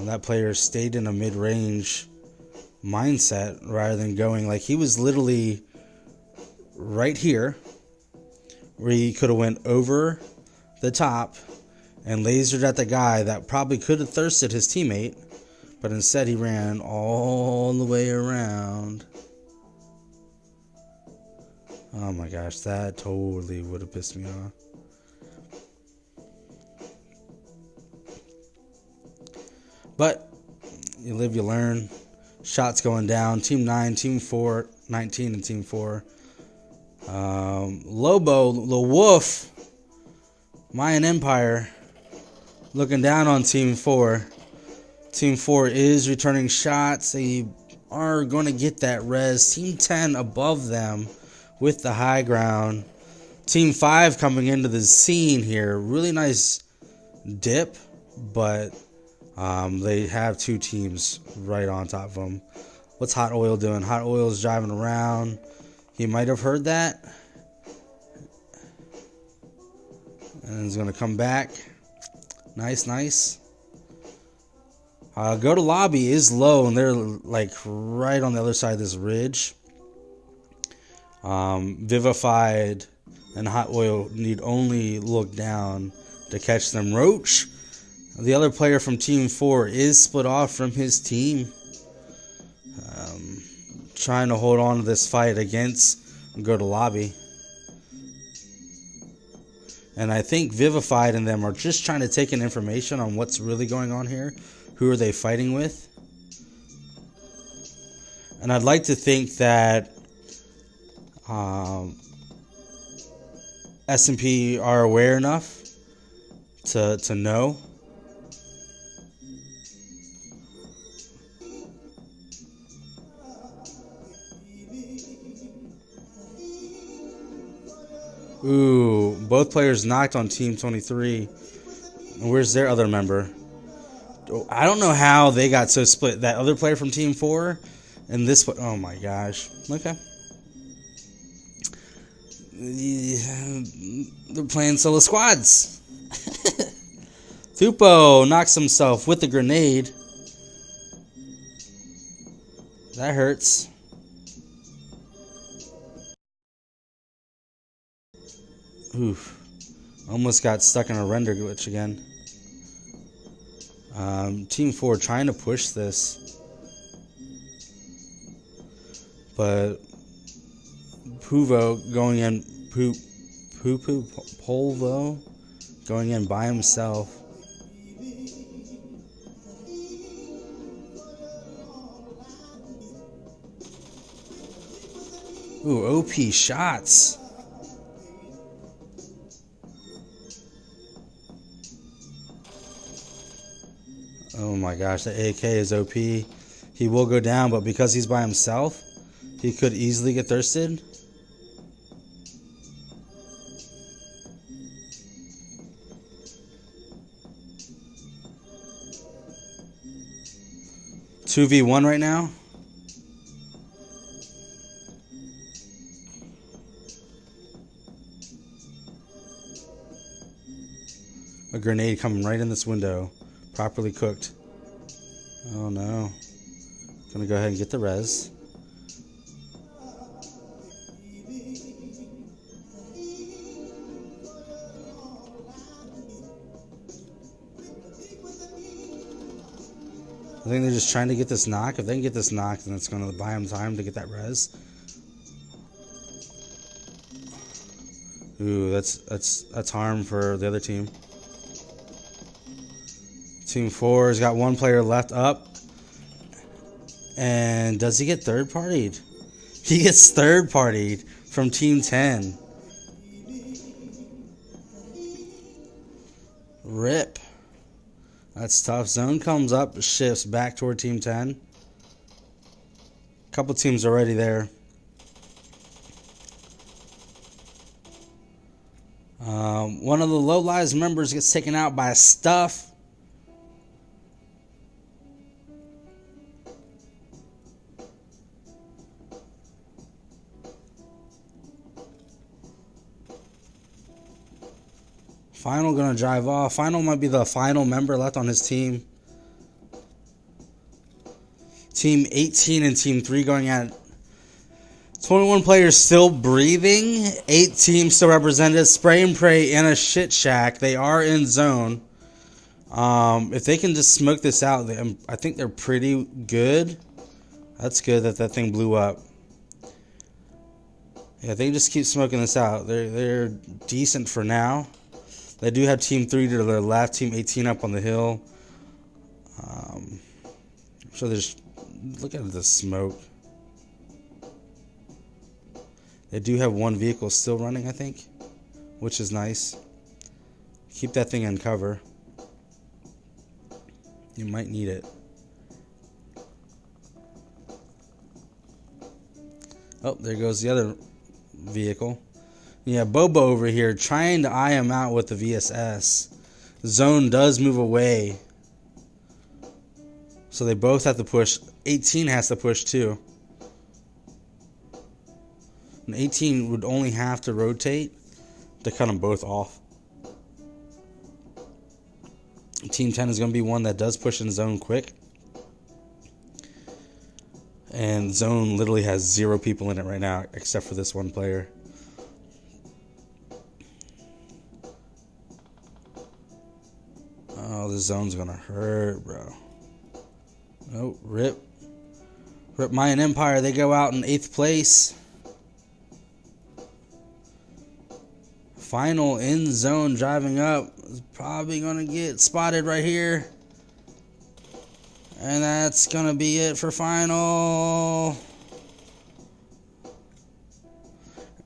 That player stayed in a mid range mindset rather than going, like, he was literally right here where he could have went over the top and lasered at the guy that probably could have thirsted his teammate, but instead he ran all the way around. Oh my gosh, that totally would have pissed me off. But you live, you learn. Shots going down. Team 9, Team 4, 19, and Team 4. Lobo, the Wolf, Mayan Empire, looking down on Team 4. Team 4 is returning shots. They are going to get that res. Team 10 above them with the high ground. Team 5 coming into the scene here. Really nice dip, but they have two teams right on top of them. What's Hot Oil doing? Hot Oil's driving around. He might have heard that. And he's going to come back. Nice, nice. Go to Lobby is low, and they're like right on the other side of this ridge. Vivified and Hot Oil need only look down to catch them. Roach, the other player from Team 4, is split off from his team. Trying to hold on to this fight against Go to Lobby. And I think Vivified and them are just trying to take in information on what's really going on here. Who are they fighting with? And I'd like to think that S&P are aware enough to know. Ooh, both players knocked on Team 23. Where's their other member? I don't know how they got so split. That other player from Team 4 and this one. Oh my gosh. Okay. They're playing solo squads. Thupo knocks himself with the grenade. That hurts. Oof. Almost got stuck in a render glitch again. Team 4 trying to push this. But Puvo going in, Polvo going in by himself. Ooh, OP shots. Oh my gosh, the AK is OP. He will go down, but because he's by himself, he could easily get thirsted. Two v one right now. A grenade coming right in this window. Properly cooked. Oh no. Gonna go ahead and get the res. I think they're just trying to get this knock. If they can get this knock, then it's gonna buy them time to get that res. Ooh, that's harm for the other team. Team 4 has got one player left up. And does he get third partied? He gets third partied from Team 10. Rip. That's tough. Zone comes up, shifts back toward Team 10. Couple teams already there. One of the Low Lives members gets taken out by Stuff. Final gonna drive off. Final might be the final member left on his team. Team 18 and Team 3 going at 21 players still breathing. 8 teams still represented. Spray and Pray in a shit shack. They are in zone. If they can just smoke this out, I think they're pretty good. That's good that that thing blew up. Yeah, they just keep smoking this out. They're decent for now. They do have Team 3 to their left, Team 18 up on the hill. So there's, look at the smoke. They do have one vehicle still running, I think, which is nice. Keep that thing in cover. You might need it. Oh, there goes the other vehicle. Yeah, Bobo over here trying to eye him out with the VSS. Zone does move away. So they both have to push. 18 has to push too. And 18 would only have to rotate to cut them both off. Team 10 is going to be one that does push in zone quick. And zone literally has 0 people in it right now except for this one player. Oh, this zone's going to hurt, bro. Oh, rip. Rip Mayan Empire. They go out in 8th place. Final in zone driving up is probably going to get spotted right here. And that's going to be it for Final.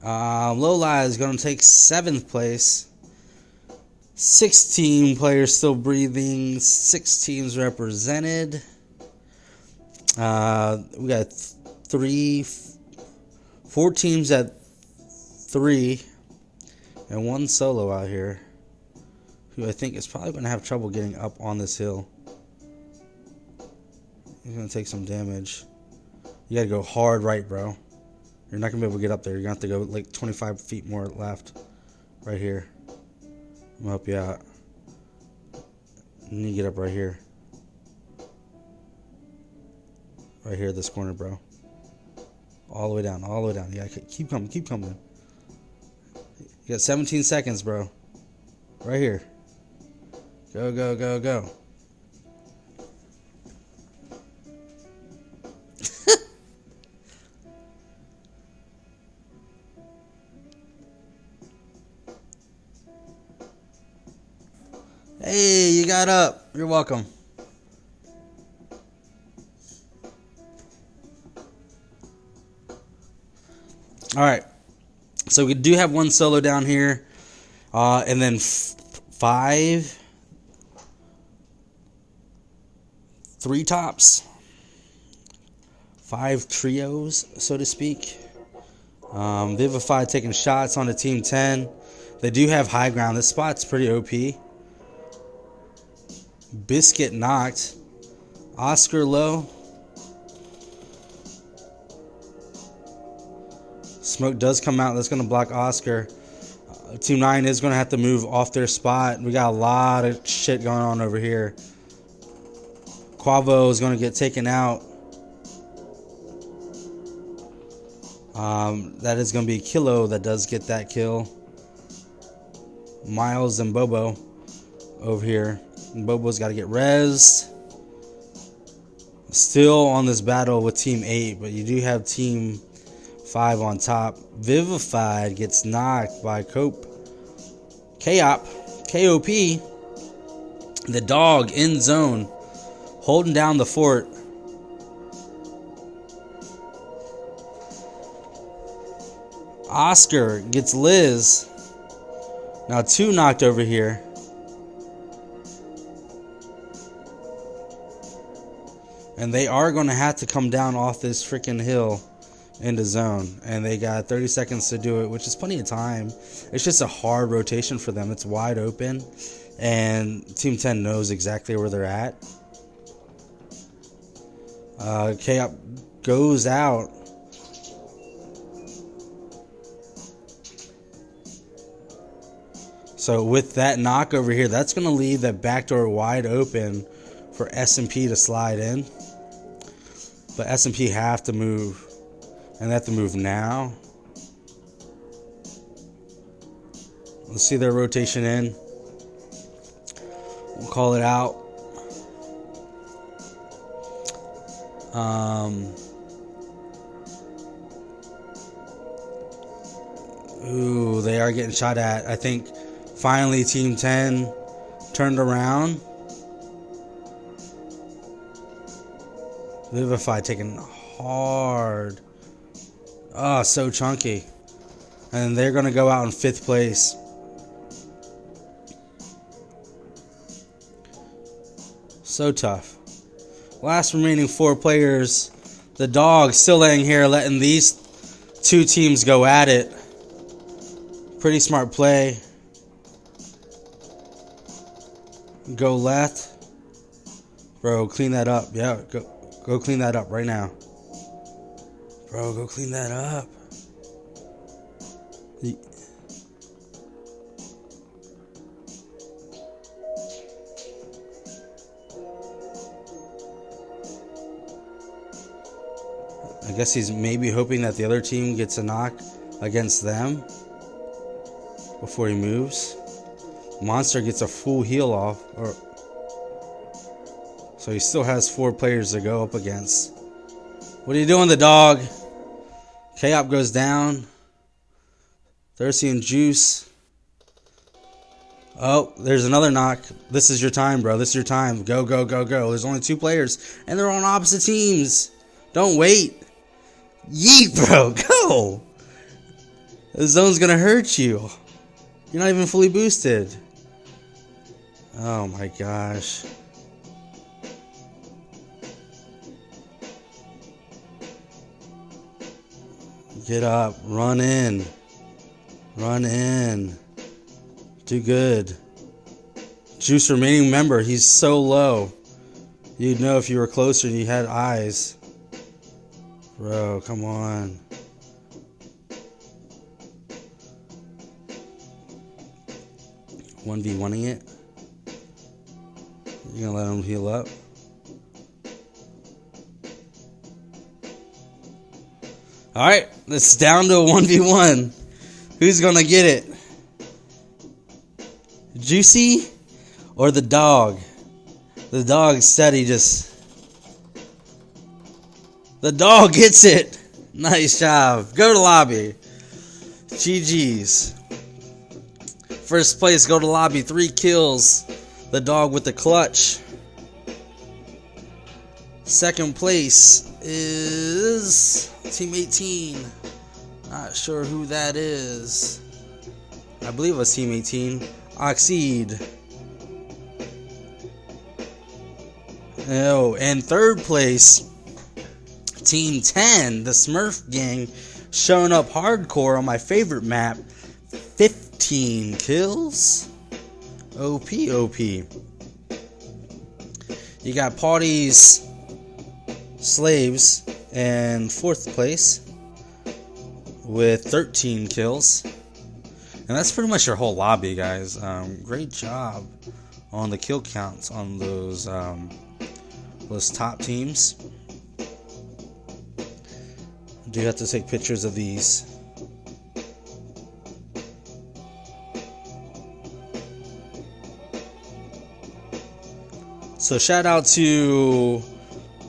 Lola is going to take 7th place. 16 players still breathing. 6 teams represented. We got 4 teams at 3. And 1 solo out here. Who I think is probably going to have trouble getting up on this hill. He's going to take some damage. You got to go hard right, bro. You're not going to be able to get up there. You're going to have to go like 25 feet more left. Right here. I'm going to help you out. You need to get up right here. Right here at this corner, bro. All the way down. All the way down. Yeah, keep coming. Keep coming. You got 17 seconds, bro. Right here. Go, go, go, go. Hey, you got up. You're welcome. All right. So we do have 1 solo down here. And then 5. 3 tops. 5 trios, so to speak. Vivify taking shots on the Team 10. They do have high ground. This spot's pretty OP. Biscuit knocked. Oscar low. Smoke does come out. That's going to block Oscar. Team 9 is going to have to move off their spot. We got a lot of shit going on over here. Quavo is going to get taken out. That is going to be Kilo that does get that kill. Miles and Bobo over here. And Bobo's got to get rezzed. Still on this battle with Team 8, but you do have Team 5 on top. Vivified gets knocked by Cope. KOP. The dog in zone. Holding down the fort. Oscar gets Liz. Now 2 knocked over here. And they are going to have to come down off this freaking hill. into zone, and they got 30 seconds to do it, which is plenty of time. It's just a hard rotation for them. It's wide open, and Team 10 knows exactly where they're at. K-Up goes out. So with that knock over here, that's going to leave that back door wide open for S&P to slide in. But S&P have to move, and they have to move now. Let's see their rotation in. We'll call it out. Ooh, they are getting shot at. I think finally Team 10 turned around. Vivify taking hard. Oh, so chunky. And they're going to go out in 5th place. So tough. Last remaining 4 players. The dog still laying here, letting these 2 teams go at it. Pretty smart play. Go left. Bro, clean that up. Yeah, go clean that up right now. Bro, go clean that up. I guess he's maybe hoping that the other team gets a knock against them before he moves. Monster gets a full heal off, so he still has 4 players to go up against. What are you doing, the dog? K-Op goes down. Thirsty and Juice. Oh, there's another knock. This is your time, bro. This is your time. Go, go, go, go. There's only 2 players, and they're on opposite teams. Don't wait. Yeet, bro. Go. The zone's going to hurt you. You're not even fully boosted. Oh, my gosh. Get up. Run in. Run in. Do good. Juice remaining member. He's so low. You'd know if you were closer and you had eyes. Bro, come on. One v oneing it. You're gonna let him heal up. Alright, it's down to a 1v1. Who's gonna get it? Juicy or the dog? The dog steady just... The dog gets it. Nice job. Go to lobby. GG's. First place, go to lobby. 3 kills. The dog with the clutch. Second place is Team 18. Not sure who that is. I believe it was Team 18. Oxide. Oh, and third place, Team 10, the Smurf gang, showing up hardcore on my favorite map. 15 kills. OP. You got Pawdie's Slaves in 4th place with 13 kills. And that's pretty much your whole lobby, guys. Great job on the kill counts on those top teams. Do have to take pictures of these. So shout out to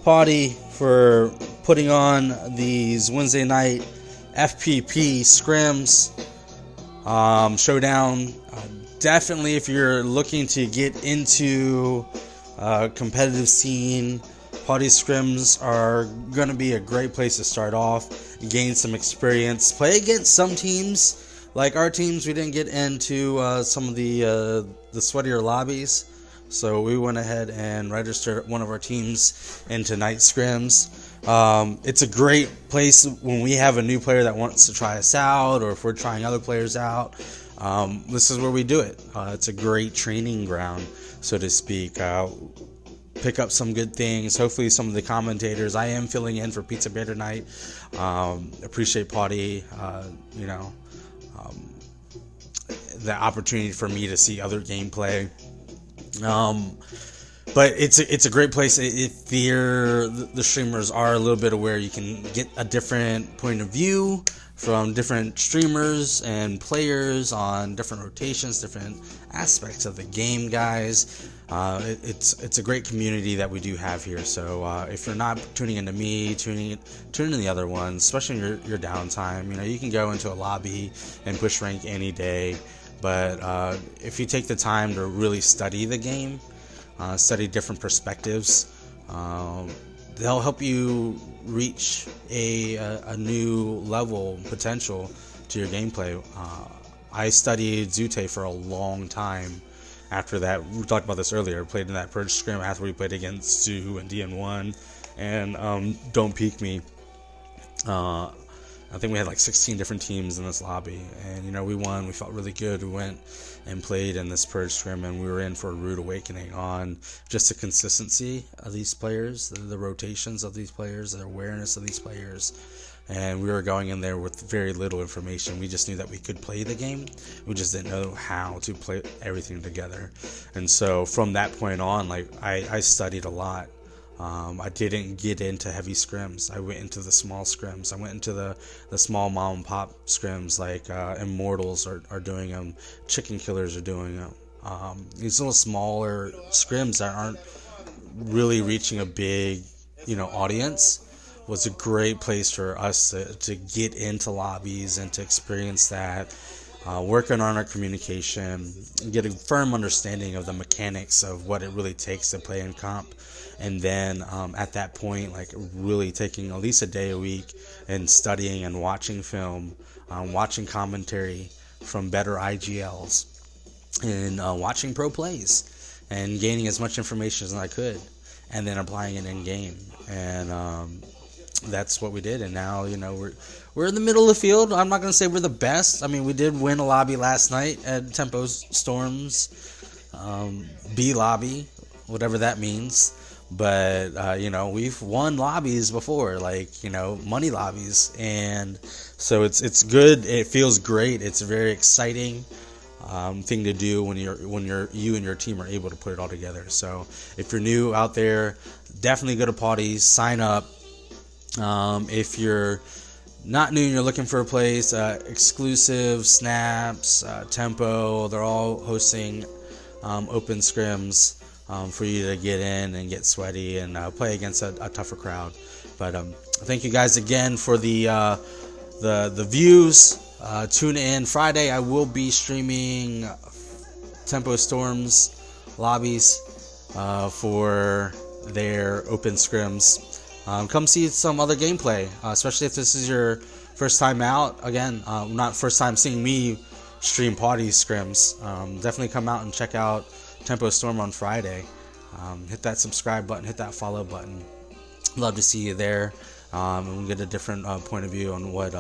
Pawdie for putting on these Wednesday night FPP scrims, showdown. Definitely, if you're looking to get into competitive scene, Pawdie scrims are going to be a great place to start off, gain some experience, play against some teams. Like our teams, we didn't get into some of the sweatier lobbies, so we went ahead and registered one of our teams into night scrims. It's a great place when we have a new player that wants to try us out, or if we're trying other players out. This is where we do it. It's a great training ground, so to speak. Pick up some good things. Hopefully some of the commentators. I am filling in for Pizza Bear tonight. Appreciate Pawdie, the opportunity for me to see other gameplay. But it's a great place if the streamers are a little bit aware. You can get a different point of view from different streamers and players on different rotations, different aspects of the game, guys. It's a great community that we do have here. So if you're not tuning into me, tune in the other ones, especially in your downtime. You can go into a lobby and push rank any day. But if you take the time to really study the game, study different perspectives, they'll help you reach a new level potential to your gameplay. I studied Zute for a long time. After that, we talked about this earlier, played in that Purge Scrim after we played against Zoo and DN1 and Don't Peek Me. I think we had like 16 different teams in this lobby, and we won. We felt really good. We went and played in this Purge Scrim, and we were in for a rude awakening on just the consistency of these players, the rotations of these players, the awareness of these players. And we were going in there with very little information. We just knew that we could play the game. We just didn't know how to play everything together. And so from that point on, I studied a lot. I didn't get into heavy scrims. I went into the small scrims. I went into the small mom and pop scrims, like Immortals are doing them. Chicken Killers are doing them. These little smaller scrims that aren't really reaching a big, audience was a great place for us to get into lobbies and to experience that. Working on our communication, get a firm understanding of the mechanics of what it really takes to play in comp. And then at that point, really taking at least a day a week and studying and watching film, watching commentary from better IGLs, and watching pro plays, and gaining as much information as I could, and then applying it in game. And that's what we did. And now, we're in the middle of the field. I'm not going to say we're the best. I mean, we did win a lobby last night at Tempo Storms B lobby, whatever that means. But, we've won lobbies before, money lobbies. And so it's good. It feels great. It's a very exciting thing to do when you and your team are able to put it all together. So if you're new out there, definitely go to Pawdie, sign up. If you're not new and you're looking for a place, Exclusive, Snaps, Tempo, they're all hosting open scrims for you to get in and get sweaty and play against a tougher crowd. But thank you guys again for the views. Tune in Friday. I will be streaming Tempo Storms lobbies for their open scrims. Come see some other gameplay, especially if this is your first time out. Again, not first time seeing me stream Pawdie scrims. Definitely come out and check out Tempo Storm on Friday. Hit that subscribe button, hit that follow button. Love to see you there, and we'll get a different point of view on what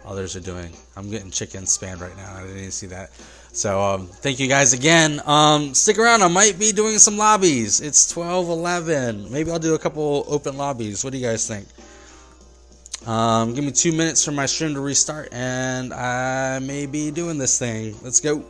others are doing. I'm getting chicken spammed right now. I didn't even see that. So thank you guys again. Stick around. I might be doing some lobbies. It's 12:11. Maybe I'll do a couple open lobbies. What do you guys think? Give me 2 minutes for my stream to restart, and I may be doing this thing. Let's go.